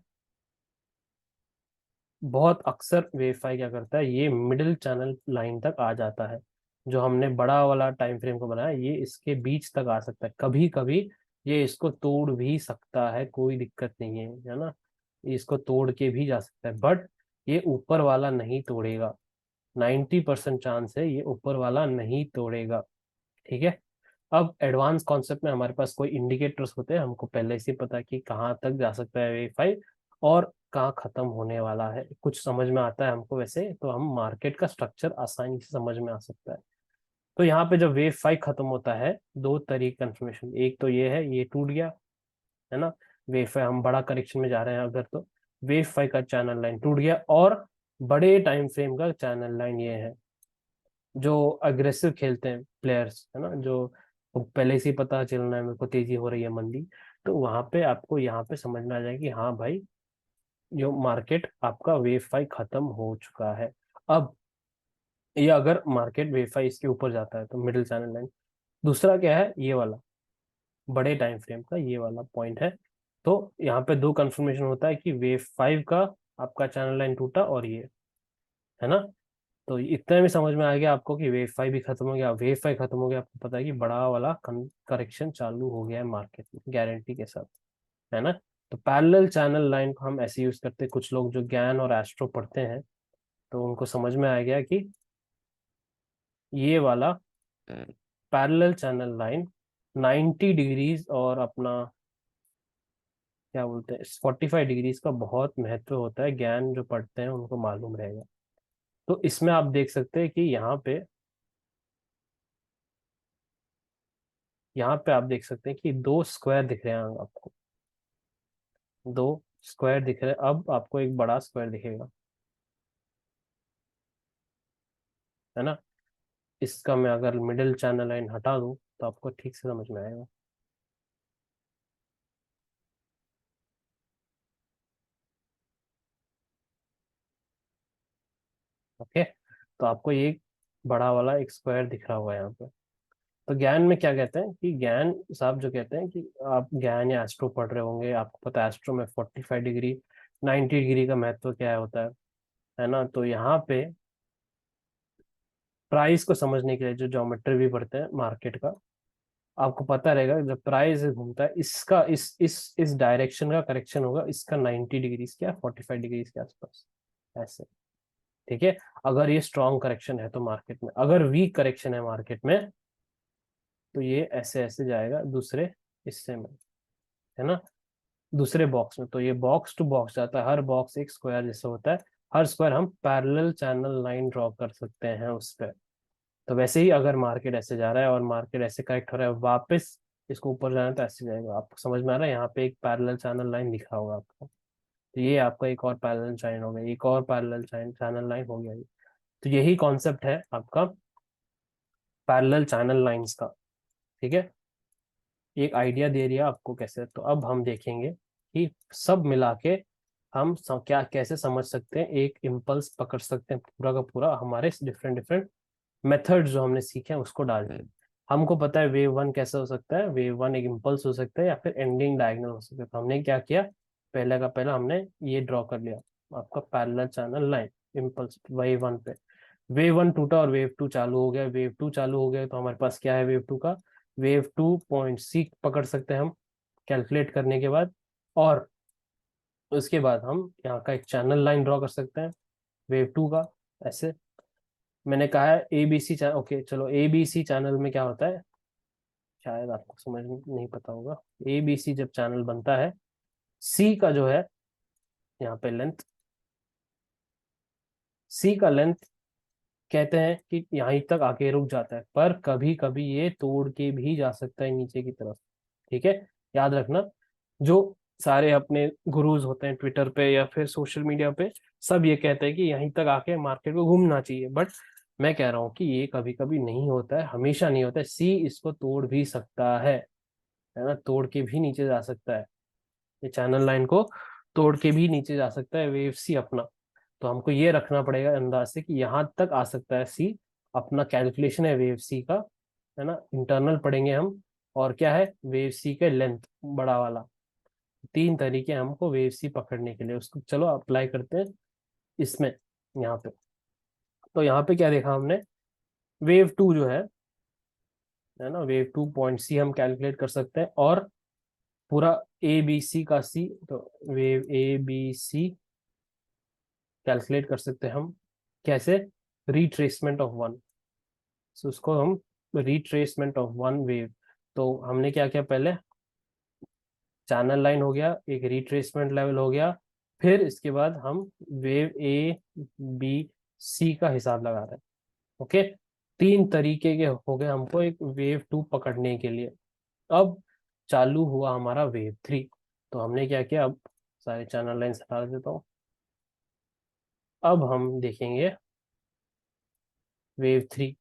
बहुत अक्सर वेव फाइव क्या करता है, ये मिडिल चैनल लाइन तक आ जाता है। जो हमने बड़ा वाला टाइम फ्रेम को बनाया, ये इसके बीच तक आ सकता है, कभी कभी ये इसको तोड़ भी सकता है, कोई दिक्कत नहीं है ना। ये इसको तोड़ के भी जा सकता है, बट ये ऊपर वाला नहीं तोड़ेगा। 90% चांस है ये ऊपर वाला नहीं तोड़ेगा, ठीक है। अब एडवांस कॉन्सेप्ट में हमारे पास कोई इंडिकेटर्स होते हैं, हमको पहले से पता है कि कहाँ तक जा सकता है वेव फाइव और कहाँ खत्म होने वाला है, कुछ समझ में आता है हमको वैसे, तो हम मार्केट का स्ट्रक्चर आसानी से समझ में आ सकता है। तो यहाँ पे जब वेव फाइव खत्म होता है, दो तरीके कंफर्मेशन, एक तो ये है ये टूट गया, है ना। वेव फाइव हम बड़ा करेक्शन में जा रहे हैं अगर, तो वेव फाइव का चैनल लाइन टूट गया, और बड़े टाइम फ्रेम का चैनल लाइन ये है। जो अग्रेसिव खेलते हैं प्लेयर्स, है ना, जो पहले से ही पता चलना है मेरे को तेजी हो रही है मंदी, तो वहां पे आपको यहाँ पे समझ में आ जाएगा कि हाँ भाई जो मार्केट आपका वेव फाइव खत्म हो चुका है। अब ये अगर मार्केट वेव फाइव इसके ऊपर जाता है तो मिडिल चैनल लाइन। दूसरा क्या है, ये वाला बड़े टाइम फ्रेम का ये वाला पॉइंट है। तो यहाँ पे दो कंफर्मेशन होता है कि वेव फाइव का आपका चैनल लाइन टूटा और ये, है ना। तो इतना भी समझ में आ गया आपको कि वेव फाइव भी खत्म हो गया। वेव फाइव खत्म हो गया, आपको पता है कि बड़ा वाला करेक्शन चालू हो गया है मार्केट में गारंटी के साथ, है ना। तो पैरेलल चैनल लाइन को हम ऐसे यूज करते हैं। कुछ लोग जो ज्ञान और एस्ट्रो पढ़ते हैं तो उनको समझ में आ गया कि ये वाला पैरेलल चैनल लाइन 90 डिग्रीज और अपना क्या बोलते हैं 45 डिग्रीज का बहुत महत्व होता है। ज्ञान जो पढ़ते हैं उनको मालूम रहेगा। तो इसमें आप देख सकते हैं कि यहाँ पे आप देख सकते हैं कि दो स्क्वायर दिख रहे हैं आपको, दो स्क्वायर दिख रहे हैं। अब आपको एक बड़ा स्क्वायर दिखेगा, है ना। इसका मैं अगर मिडिल चैनल लाइन हटा दूं तो आपको ठीक से समझ में आएगा। ओके, तो आपको ये बड़ा वाला एक स्क्वायर दिख रहा होगा यहाँ पे। तो ज्ञान में क्या कहते हैं कि ज्ञान साहब जो कहते हैं कि आप ज्ञान या एस्ट्रो पढ़ रहे होंगे, आपको पता है एस्ट्रो में 45 डिग्री 90 डिग्री का महत्व क्या होता है ना। तो यहाँ पे प्राइस को समझने के लिए जो ज्योमेट्री भी पढ़ते हैं मार्केट का, आपको पता रहेगा जब प्राइस घूमता है इसका इस डायरेक्शन का करेक्शन होगा इसका 90 डिग्रीज क्या 45 डिग्रीज के आसपास, ऐसे। ठीक है, अगर ये स्ट्रॉन्ग करेक्शन है तो मार्केट में, अगर वीक करेक्शन है मार्केट में तो ये ऐसे ऐसे जाएगा दूसरे हिस्से में, है ना, दूसरे बॉक्स में। तो ये बॉक्स टू बॉक्स जाता है, हर बॉक्स एक स्क्वायर जैसा होता है। हर स्क्वायर हम पैरेलल चैनल लाइन ड्रॉ कर सकते हैं उस पर। तो वैसे ही अगर मार्केट ऐसे जा रहा है और मार्केट ऐसे करेक्ट हो रहा है वापस इसको ऊपर जाना है तो ऐसे जाएगा। आपको समझ में आ रहा है, यहाँ पे एक पैरेलल चैनल लाइन दिखा होगा आपको। तो ये आपका एक और पैरेलल चैनल हो गया, एक और पैरेलल चैनल लाइन हो गया ये। तो यही कॉन्सेप्ट है आपका पैरेलल चैनल लाइंस का। ठीक है, एक आइडिया दे दिया आपको कैसे। तो अब हम देखेंगे कि सब मिला के हम क्या कैसे समझ सकते हैं, एक इम्पल्स पकड़ सकते हैं पूरा का पूरा हमारे डिफरेंट डिफरेंट मेथड जो हमने सीखे हैं उसको डाल के। हमको पता है वेव वन कैसे हो सकता है, वेव वन एक इम्पल्स हो सकता है या फिर एंडिंग डायगोनल हो सकता है। तो हमने क्या किया, पहले का पहला हमने ये ड्रॉ कर लिया आपका parallel channel line impulse wave one पे। वेव वन टूटा और वेव टू चालू हो गया, वेव टू चालू हो गया तो हमारे पास क्या है वेव टू का, वेव टू पॉइंट सी पकड़ सकते हैं हम कैलकुलेट करने के बाद। और उसके बाद हम यहाँ का एक चैनल लाइन ड्रॉ कर सकते हैं वेव टू का, ऐसे। मैंने कहा है एबीसी चैनल, ओके चलो एबीसी चैनल में क्या होता है शायद आपको समझ नहीं पता होगा। एबीसी जब चैनल बनता है, सी का जो है यहाँ पे लेंथ, सी का लेंथ कहते हैं कि यहीं तक आके रुक जाता है, पर कभी कभी ये तोड़ के भी जा सकता है नीचे की तरफ। ठीक है, याद रखना। जो सारे अपने गुरुज होते हैं ट्विटर पे या फिर सोशल मीडिया पे, सब ये कहते हैं कि यहीं तक आके मार्केट को घूमना चाहिए, बट मैं कह रहा हूँ कि ये कभी कभी नहीं होता है, हमेशा नहीं होता है। सी इसको तोड़ भी सकता है ना, तोड़ के भी नीचे जा सकता है। ये चैनल लाइन को तोड़ के भी नीचे जा सकता है वेव सी अपना। तो हमको ये रखना पड़ेगा अंदाज से कि यहाँ तक आ सकता है सी, अपना कैलकुलेशन है वेव सी का, है ना। इंटरनल पढ़ेंगे हम, और क्या है वेव सी के लेंथ बड़ा वाला। तीन तरीके हैं हमको वेव सी पकड़ने के लिए, उसको चलो अप्लाई करते हैं इसमें यहाँ पे। तो यहाँ पे क्या देखा हमने, वेव टू जो है ना, वेव टू पॉइंट सी हम कैलकुलेट कर सकते हैं, और पूरा ए बी सी का सी, तो wave A B C calculate कर सकते हैं हम कैसे, रिट्रेसमेंट ऑफ वन। सो उसको हम रिट्रेसमेंट ऑफ वन वेव। तो हमने क्या किया पहले, चैनल लाइन हो गया, एक रिट्रेसमेंट लेवल हो गया, फिर इसके बाद हम वेव ए बी सी का हिसाब लगा रहे हैं। ओके, तीन तरीके के हो गए हमको एक वेव टू पकड़ने के लिए। अब चालू हुआ हमारा वेव थ्री। तो हमने क्या किया, अब सारे चैनल लाइन हटा देता हूँ। अब हम देखेंगे वेव थ्री।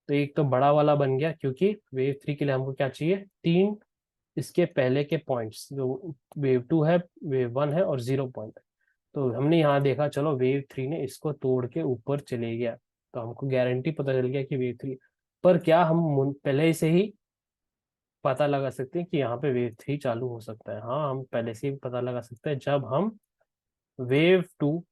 तो एक तो बड़ा वाला बन गया, क्योंकि वेव थ्री के लिए हमको क्या चाहिए, तीन इसके पहले के पॉइंट्स, जो वेव टू है, वेव वन है और जीरो पॉइंट। तो हमने यहाँ देखा चलो वेव थ्री ने इसको तोड़ के ऊपर चले गया, तो हमको गारंटी पता चल गया कि वेव थ्री। पर क्या हम पहले से ही पता लगा सकते हैं कि यहाँ पे वेव थ्री चालू हो सकता है? हाँ, हम पहले से ही पता लगा सकते हैं जब हम वेव टू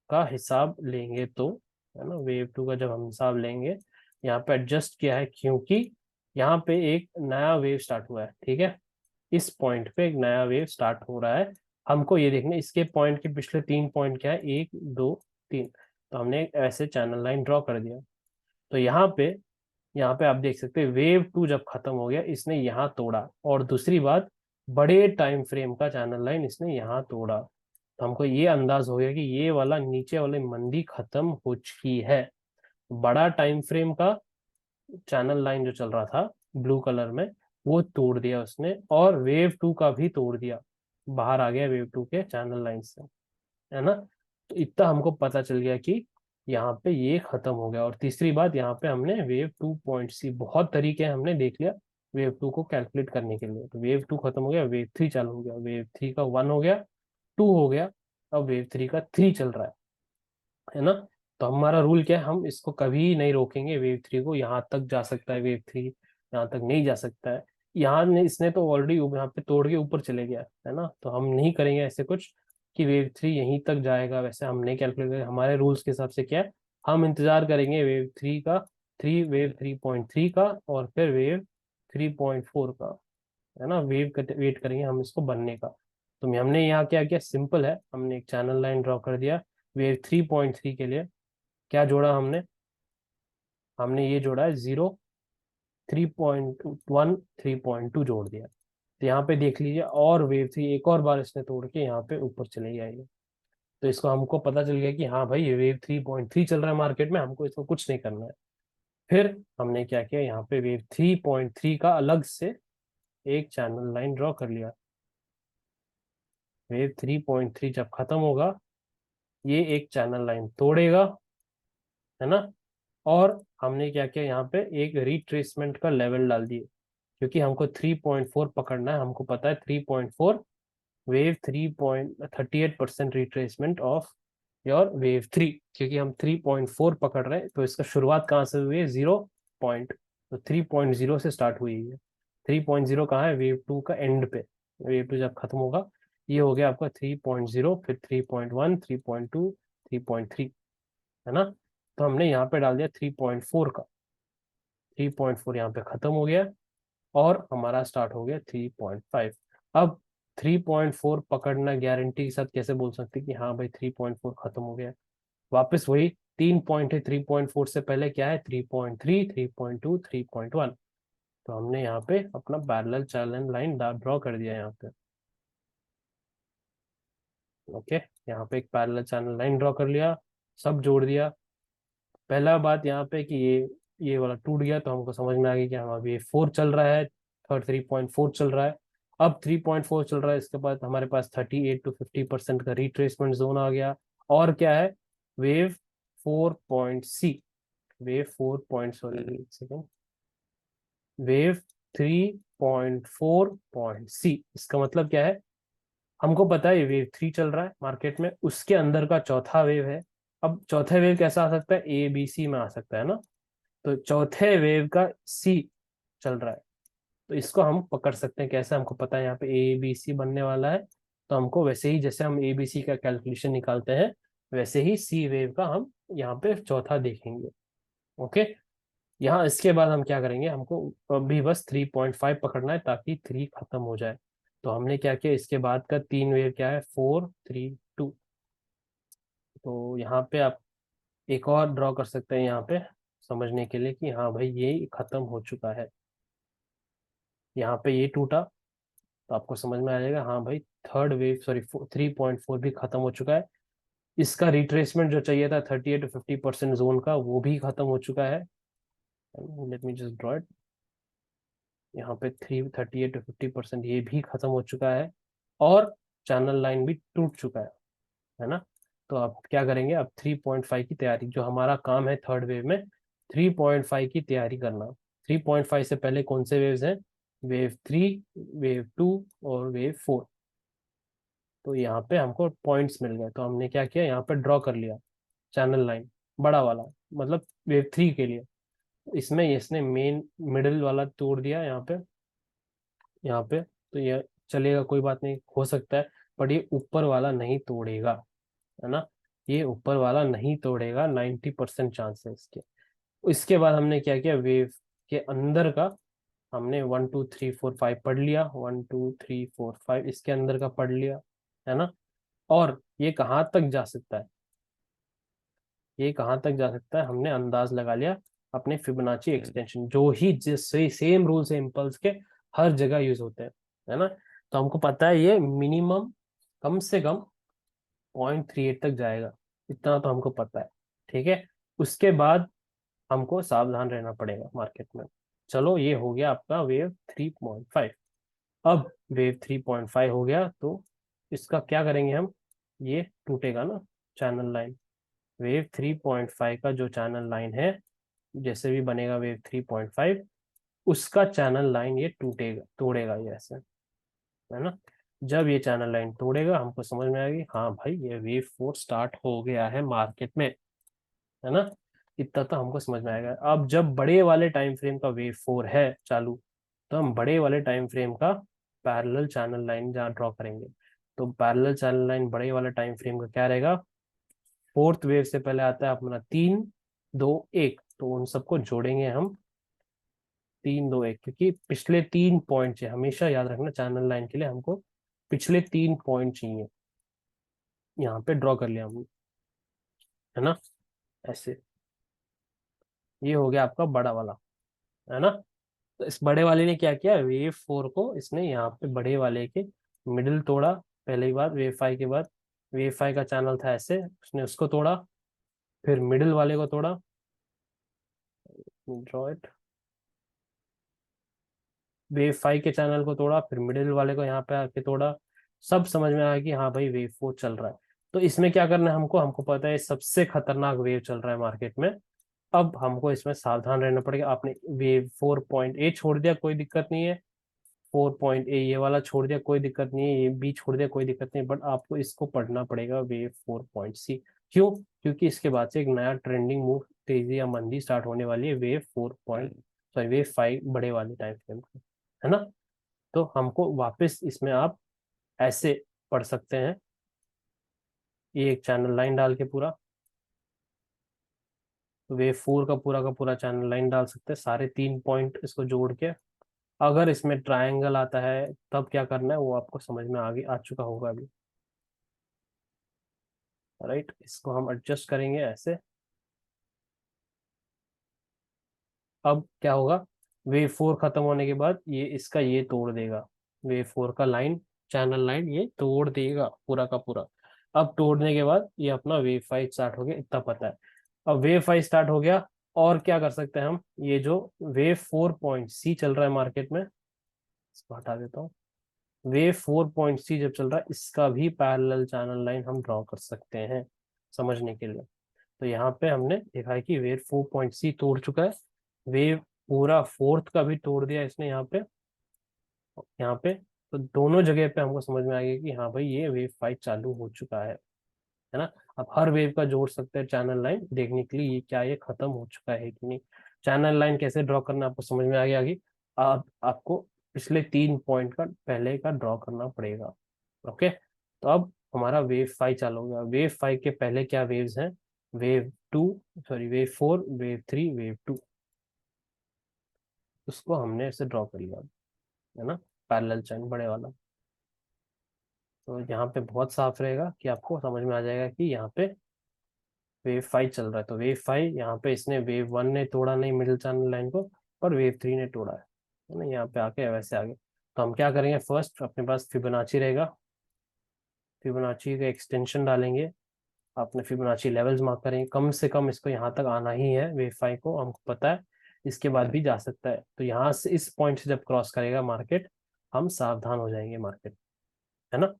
का हिसाब लेंगे तो, है ना, वेव टू का जब हम हिसाब लेंगे, यहाँ पे एडजस्ट किया है क्योंकि यहाँ पे एक नया वेव स्टार्ट हुआ है, ठीक है। इस पॉइंट पे एक नया वेव स्टार्ट हो रहा है। हमको ये देखना इसके पॉइंट के पिछले 3 पॉइंट क्या है, 1 2 3। तो हमने एक ऐसे चैनल लाइन ड्रॉ कर दिया। तो यहाँ पे आप देख सकते हैं वेव टू जब खत्म हो गया इसने यहाँ तोड़ा, और दूसरी बात, बड़े टाइम फ्रेम का चैनल लाइन इसने यहाँ तोड़ा। तो हमको ये अंदाज हो गया कि ये वाला नीचे वाली मंदी खत्म हो चुकी है। बड़ा टाइम फ्रेम का चैनल लाइन जो चल रहा था ब्लू कलर में, वो तोड़ दिया उसने, और वेव टू का भी तोड़ दिया, बाहर आ गया वेव टू के चैनल लाइन से, है ना। तो इतना हमको पता चल गया कि यहाँ पे ये खत्म हो गया। और तीसरी बात, यहाँ पे हमने वेव टू पॉइंट सी, बहुत तरीके हमने देख लिया वेव टू को कैलकुलेट करने के लिए। तो वेव टू खत्म हो गया, वेव थ्री चालू हो गया, वेव थ्री का 1 हो गया, 2 हो गया, अब वेव थ्री का 3 चल रहा है ना। तो हमारा रूल क्या है, हम इसको कभी नहीं रोकेंगे, वेव थ्री को यहाँ तक जा सकता है, वेव थ्री यहाँ तक नहीं जा सकता है। इसने तो ऑलरेडी यहाँ पे तोड़ के ऊपर चले गया है ना, तो हम नहीं करेंगे ऐसे कुछ कि वेव थ्री यहीं तक जाएगा, वैसे हम नहीं कैलकुलेट करेंगे। हमारे रूल्स के हिसाब से क्या है, हम इंतजार करेंगे वेव थ्री का, वेव 3.3 का, और फिर वेव 3.4 का, है ना। वेट करेंगे हम इसको बनने का। तो हमने यहाँ क्या किया, सिंपल है, हमने एक चैनल लाइन ड्रॉ कर दिया वेव 3.3 के लिए। क्या जोड़ा हमने, हमने ये जोड़ा है 0, 3.1, 3.2 जोड़ दिया। तो यहाँ पे देख लीजिए, और वेव थ्री एक और बार इसने तोड़ के यहाँ पे ऊपर चले जाएगी। तो इसको हमको पता चल गया कि हाँ भाई ये वेव 3.3 चल रहा है मार्केट में, हमको इसको कुछ नहीं करना है। फिर हमने क्या किया, यहाँ पे वेव 3.3 का अलग से एक चैनल लाइन ड्रॉ कर लिया। वेव 3.3 जब खत्म होगा, ये एक चैनल लाइन तोड़ेगा, है ना। और हमने क्या किया, यहाँ पे एक रिट्रेसमेंट का लेवल डाल दिए, क्योंकि हमको 3.4 पकड़ना है। हमको पता है 3.4 wave 3.38% retracement of your wave three, क्योंकि हम 3.4 पकड़ रहे हैं। तो इसका शुरुआत कहाँ से हुई है, 0 पॉइंट, तो 3.0 से स्टार्ट हुई है। 3.0 कहाँ है, वेव टू का एंड पे, वेव टू जब खत्म होगा, ये हो गया आपका 3.0, फिर 3.1, 3.2, 3.3, है ना। तो हमने यहाँ पे डाल दिया 3.4 का, 3.4 यहाँ पे खत्म हो गया, और हमारा स्टार्ट हो गया 3.5। अब 3.4 पकड़ना गारंटी के साथ कैसे बोल सकते कि हाँ भाई 3.4 खत्म हो गया। वापस वही 3 पॉइंट है, 3.4 से पहले क्या है, 3.3, 3.2, 3.1। तो हमने यहाँ पे अपना पैरेलल चैनल लाइन ड्रॉ कर दिया यहाँ पे। ओके, यहाँ पे एक पैरेलल चैनल लाइन ड्रॉ कर लिया, सब जोड़ दिया। पहला बात यहाँ पे कि ये वाला टूट गया, तो हमको समझ में आ गया कि हम अभी 4 चल रहा है, थर्ड 3.4 चल रहा है। अब 3.4 चल रहा है, इसके बाद हमारे पास 38 to 50% का रिट्रेसमेंट जोन आ गया। और क्या है, वेव 4.सी, वेव 4 सॉरी एक सेकेंड, वेव 3.4.सी। इसका मतलब क्या है, हमको पता है वेव थ्री चल रहा है मार्केट में, उसके अंदर का चौथा वेव है। अब चौथे वेव कैसा आ सकता है, ए बी सी में आ सकता है ना। तो चौथे वेव का सी चल रहा है, तो इसको हम पकड़ सकते हैं कैसे, हमको पता है यहाँ पे ए बी सी बनने वाला है। तो हमको वैसे ही जैसे हम ए बी सी का कैलकुलेशन निकालते हैं, वैसे ही सी वेव का हम यहाँ पे चौथा देखेंगे। ओके, यहाँ इसके बाद हम क्या करेंगे, हमको अभी बस 3.5 पकड़ना है ताकि 3 खत्म हो जाए। तो हमने क्या किया, इसके बाद का 3 वेव क्या है, 4, 3, 2। तो यहाँ पे आप एक और ड्रॉ कर सकते हैं यहाँ पे, समझने के लिए कि हाँ भाई ये खत्म हो चुका है। यहाँ पे ये टूटा, तो आपको समझ में आ जाएगा हाँ भाई थर्ड वेव सॉरी 3.4 भी खत्म हो चुका है। इसका रिट्रेसमेंट जो चाहिए था 38 to 50% जोन का, वो भी खत्म हो चुका है। Let me just draw it. यहाँ पे 38 to 50% ये भी खत्म हो चुका है, और चैनल लाइन भी टूट चुका है ना। तो आप क्या करेंगे, अब 3.5 की तैयारी, जो हमारा काम है थर्ड वेव में 3.5 की तैयारी करना। 3.5 से पहले कौन से वेव्स हैं, वेव थ्री, वेव टू, और वेव फोर। तो यहाँ पे हमको पॉइंट्स मिल गए, तो हमने क्या किया, यहाँ पे ड्रॉ कर लिया चैनल लाइन बड़ा वाला, मतलब वेव थ्री के लिए। इसमें इसने मेन मिडिल वाला तोड़ दिया यहाँ पे, यहाँ पे। तो ये चलेगा, कोई बात नहीं, हो सकता है, बट ये ऊपर वाला नहीं तोड़ेगा, है ना। ये ऊपर वाला नहीं तोड़ेगा, 90% चांस है इसके। इसके बाद हमने क्या किया, वेव के अंदर का हमने 1 2 3 4 5 पढ़ लिया, 1 2 3 4 5 इसके अंदर का पढ़ लिया, है ना। और ये कहाँ तक जा सकता है, ये कहाँ तक जा सकता है, हमने अंदाज लगा लिया अपने फिबोनाची एक्सटेंशन, जो ही जिससे सेम रूल से इम्पल्स के हर जगह यूज होते हैं, है ना। तो हमको पता है ये मिनिमम कम से कम 0.38 तक जाएगा, इतना तो हमको पता है, ठीक है। उसके बाद हमको सावधान रहना पड़ेगा मार्केट में। चलो ये हो गया आपका वेव 3.5। अब वेव 3.5 हो गया तो इसका क्या करेंगे हम, ये टूटेगा ना चैनल लाइन। वेव 3.5 का जो चैनल लाइन है, जैसे भी बनेगा वेव 3.5, उसका चैनल लाइन ये टूटेगा, तोड़ेगा ये ऐसे, है ना। जब ये चैनल लाइन तोड़ेगा हमको समझ में आएगी, हाँ भाई ये वेव 4 स्टार्ट हो गया है मार्केट में, है ना। इतना तो हमको समझ में आएगा। अब जब बड़े वाले टाइम फ्रेम का वेव 4 है चालू, तो हम बड़े वाले टाइम फ्रेम का पैरेलल चैनल लाइन जहाँ ड्रॉ करेंगे, तो पैरेलल चैनल लाइन बड़े वाले टाइम फ्रेम का क्या रहेगा, फोर्थ वेव से पहले आता है अपना 3 2 1, तो उन सबको जोड़ेंगे हम 3 2 1, क्योंकि पिछले 3 पॉइंट चाहिए, हमेशा याद रखना चैनल लाइन के लिए हमको पिछले 3 पॉइंट चाहिए। यहाँ पे ड्रॉ कर लिया हमने, है ना, ऐसे। ये हो गया आपका बड़ा वाला, है ना। तो इस बड़े वाले ने क्या किया, वेव 4 को इसने यहाँ पे बड़े वाले के मिडिल तोड़ा, पहली बार वेव 5 के बाद। वेव 5 का चैनल था ऐसे, उसने उसको तोड़ा, फिर मिडिल वाले को तोड़ा, ड्रॉ इट, वेव 5 के चैनल को तोड़ा, फिर मिडिल वाले को यहाँ पे आके तोड़ा। सब समझ में आया कि हाँ भाई वेव 4 चल रहा है। तो इसमें क्या करना है हमको, हमको पता है सबसे खतरनाक वेव चल रहा है मार्केट में। अब हमको इसमें सावधान रहना पड़ेगा। आपने वेव 4.8 छोड़ दिया, कोई दिक्कत नहीं है, 4.8 ये वाला छोड़ दिया, कोई दिक्कत नहीं है, ये बी छोड़ दिया, कोई दिक्कत नहीं, बट आपको इसको पढ़ना पड़ेगा वेव 4.सी। क्यों, क्योंकि इसके बाद से एक नया ट्रेंडिंग मूव तेजी या मंदी स्टार्ट होने वाली है वेव 4 वेव 5 बड़े वाले टाइम फ्रेम का, है ना। तो हमको वापस इसमें आप ऐसे पढ़ सकते हैं, ये एक चैनल लाइन डाल के पूरा वेव 4 का पूरा चैनल लाइन डाल सकते हैं, सारे 3 पॉइंट इसको जोड़ के। अगर इसमें ट्रायंगल आता है तब क्या करना है वो आपको समझ में आगे आ चुका होगा अभी, राइट। इसको हम एडजस्ट करेंगे ऐसे। अब क्या होगा, वेव 4 खत्म होने के बाद ये इसका ये तोड़ देगा, वेव 4 का लाइन, चैनल लाइन ये तोड़ देगा पूरा का पूरा। अब तोड़ने के बाद ये अपना वेव 5 स्टार्ट हो गया, इतना पता है। अब वेव 5 स्टार्ट हो गया, और क्या कर सकते हैं हम, ये जो वेव 4.सी चल रहा है मार्केट में, इसको हटा देता हूँ। वेव 4.सी जब चल रहा है, इसका भी पैरेलल चैनल लाइन हम ड्रॉ कर सकते हैं समझने के लिए। तो यहाँ पे हमने देखा है कि वेव 4.सी तोड़ चुका है, वेव पूरा फोर्थ का भी तोड़ दिया इसने यहाँ पे, यहाँ पे। तो दोनों जगह पे हमको समझ में आ गया कि हाँ भाई ये वेव 5 चालू हो चुका है ना। अब हर वेव का जोड़ सकते हैं चैनल लाइन देखने के लिए, ये क्या ये खत्म हो चुका है कि नहीं। चैनल लाइन कैसे ड्रॉ करना आपको समझ में आ गया कि आप आपको पिछले 3 पॉइंट का पहले का ड्रॉ करना पड़ेगा। ओके, तो अब हमारा वेव 5 चालू हो गया। वेव 5 के पहले क्या वेव्स हैं, wave 2, sorry wave 4, wave 3, wave 2, उसको हमने ऐसे ड्रॉ कर लिया, है ना, पैरेलल चैन बड़े वाला। तो यहाँ पे बहुत साफ रहेगा कि आपको समझ में आ जाएगा कि यहाँ पे वेव 5 चल रहा है। तो वेव 5 यहाँ पे इसने वेव 1 ने तोड़ा नहीं मिडिल चैनल लाइन को, पर वेव 3 ने तोड़ा है ना, यहाँ पे आके वैसे आगे। तो हम क्या करेंगे, फर्स्ट अपने पास फिबोनाची रहेगा, फिबोनाची का एक्सटेंशन डालेंगे, आपने फिबोनाची लेवल्स मार्क करेंगे, कम से कम इसको यहाँ तक आना ही है वेव 5 को, हमको पता है इसके बाद भी जा सकता है। तो यहाँ से इस पॉइंट से जब क्रॉस करेगा मार्केट, हम सावधान हो जाएंगे मार्केट, है ना।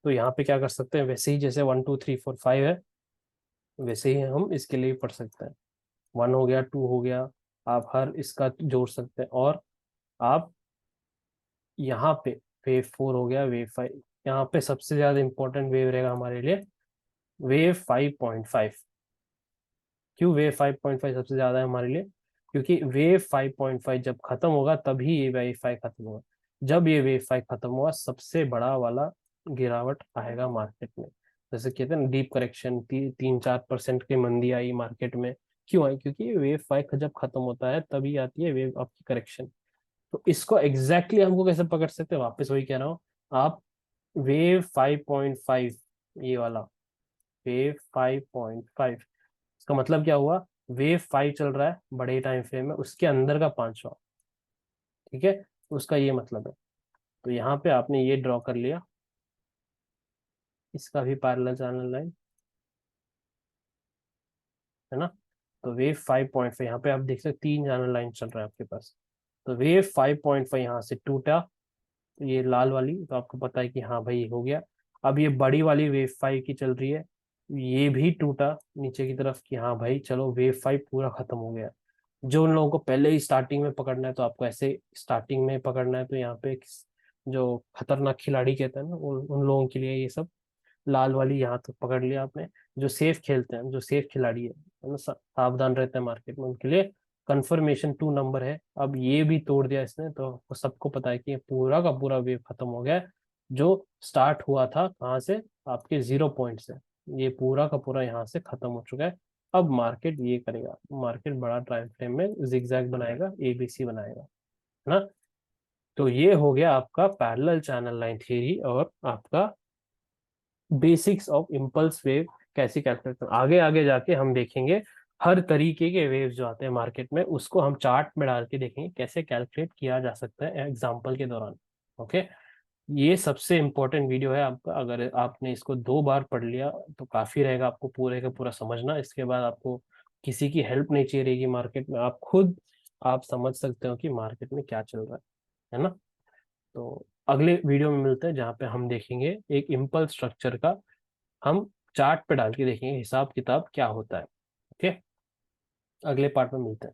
तो यहाँ पे क्या कर सकते हैं, वैसे ही जैसे 1 2 3 4 5 है, वैसे ही हम इसके लिए भी पढ़ सकते हैं। 1 हो गया, 2 हो गया, आप हर इसका जोड़ सकते हैं। और आप यहाँ पे वेव 4 हो गया, वेव 5, यहाँ पे सबसे ज्यादा इंपॉर्टेंट वेव रहेगा हमारे लिए वेव 5.5। क्यों वेव 5.5 सबसे ज्यादा है हमारे लिए, क्योंकि वेव 5.5 जब खत्म होगा तभी ये वेव 5 खत्म होगा। जब ये वेव 5 खत्म होगा सबसे बड़ा वाला गिरावट आएगा मार्केट में। जैसे कहते हैं ना डीप करेक्शन, 3-4% की मंदी आई मार्केट में। क्यों आई? क्योंकि वेव 5 जब खत्म होता है तभी आती है वेव आपकी करेक्शन। तो इसको एग्जैक्टली हमको कैसे पकड़ सकते हैं? वापस वही कह रहा हूँ। आप वेव 5.5, ये वाला वेव 5.5, इसका मतलब क्या हुआ? वेव 5 चल रहा है बड़े टाइम फ्रेम में, उसके अंदर का पांचवा। ठीक है, उसका ये मतलब है। तो यहाँ पे आपने ये ड्रॉ कर लिया, इसका भी पैरेलल चैनल लाइन है ना। तो वेव 5.5 यहाँ पे आप देख सकते 3 चैनल लाइन चल रहा है आपके पास। तो वेव 5.5 यहाँ से टूटा, तो ये लाल वाली, तो आपको पता है कि हाँ भाई ये हो गया। अब ये बड़ी वाली वेव 5 की चल रही है, ये भी टूटा नीचे की तरफ कि हाँ भाई चलो वेव 5 पूरा खत्म हो गया। जो उन लोगों को पहले ही स्टार्टिंग में पकड़ना है तो आपको ऐसे स्टार्टिंग में पकड़ना है। तो यहाँ पे जो खतरनाक खिलाड़ी कहते हैं ना, उन लोगों के लिए ये सब लाल वाली यहाँ तक पकड़ लिया आपने। जो सेफ खेलते हैं, जो सेफ खिलाड़ी है ना, सावधान रहते हैं मार्केट में, उनके लिए कंफर्मेशन 2 नंबर है। अब ये भी तोड़ दिया इसने, तो वो सबको पता है कि ये पूरा का पूरा वेव खत्म हो गया है। जो स्टार्ट हुआ था कहाँ से? आपके 0 पॉइंट से, ये पूरा का पूरा यहाँ से खत्म हो चुका है। अब मार्केट ये करेगा, मार्केट बड़ा टाइम फ्रेम में जिगजैग बनाएगा, एबीसी बनाएगा, है ना। तो ये हो गया आपका पैरेलल चैनल लाइन थ्योरी और आपका बेसिक्स ऑफ इम्पल्स वेव कैसे कैलकुलेट करना। आगे आगे जाके हम देखेंगे हर तरीके के वेव्स जो आते हैं मार्केट में, उसको हम चार्ट में डाल के देखेंगे कैसे कैलकुलेट किया जा सकता है एग्जाम्पल के दौरान। ओके, ये सबसे इम्पोर्टेंट वीडियो है आपका। अगर आपने इसको 2 बार पढ़ लिया तो काफी रहेगा आपको पूरे का पूरा समझना। इसके बाद आपको किसी की हेल्प नहीं चाहिए रहेगी मार्केट में, आप खुद आप समझ सकते हो कि मार्केट में क्या चल रहा है ना। तो अगले वीडियो में मिलते हैं जहाँ पे हम देखेंगे एक इम्पल्स स्ट्रक्चर का, हम चार्ट पे डाल के देखेंगे हिसाब किताब क्या होता है। ओके, अगले पार्ट में मिलते हैं।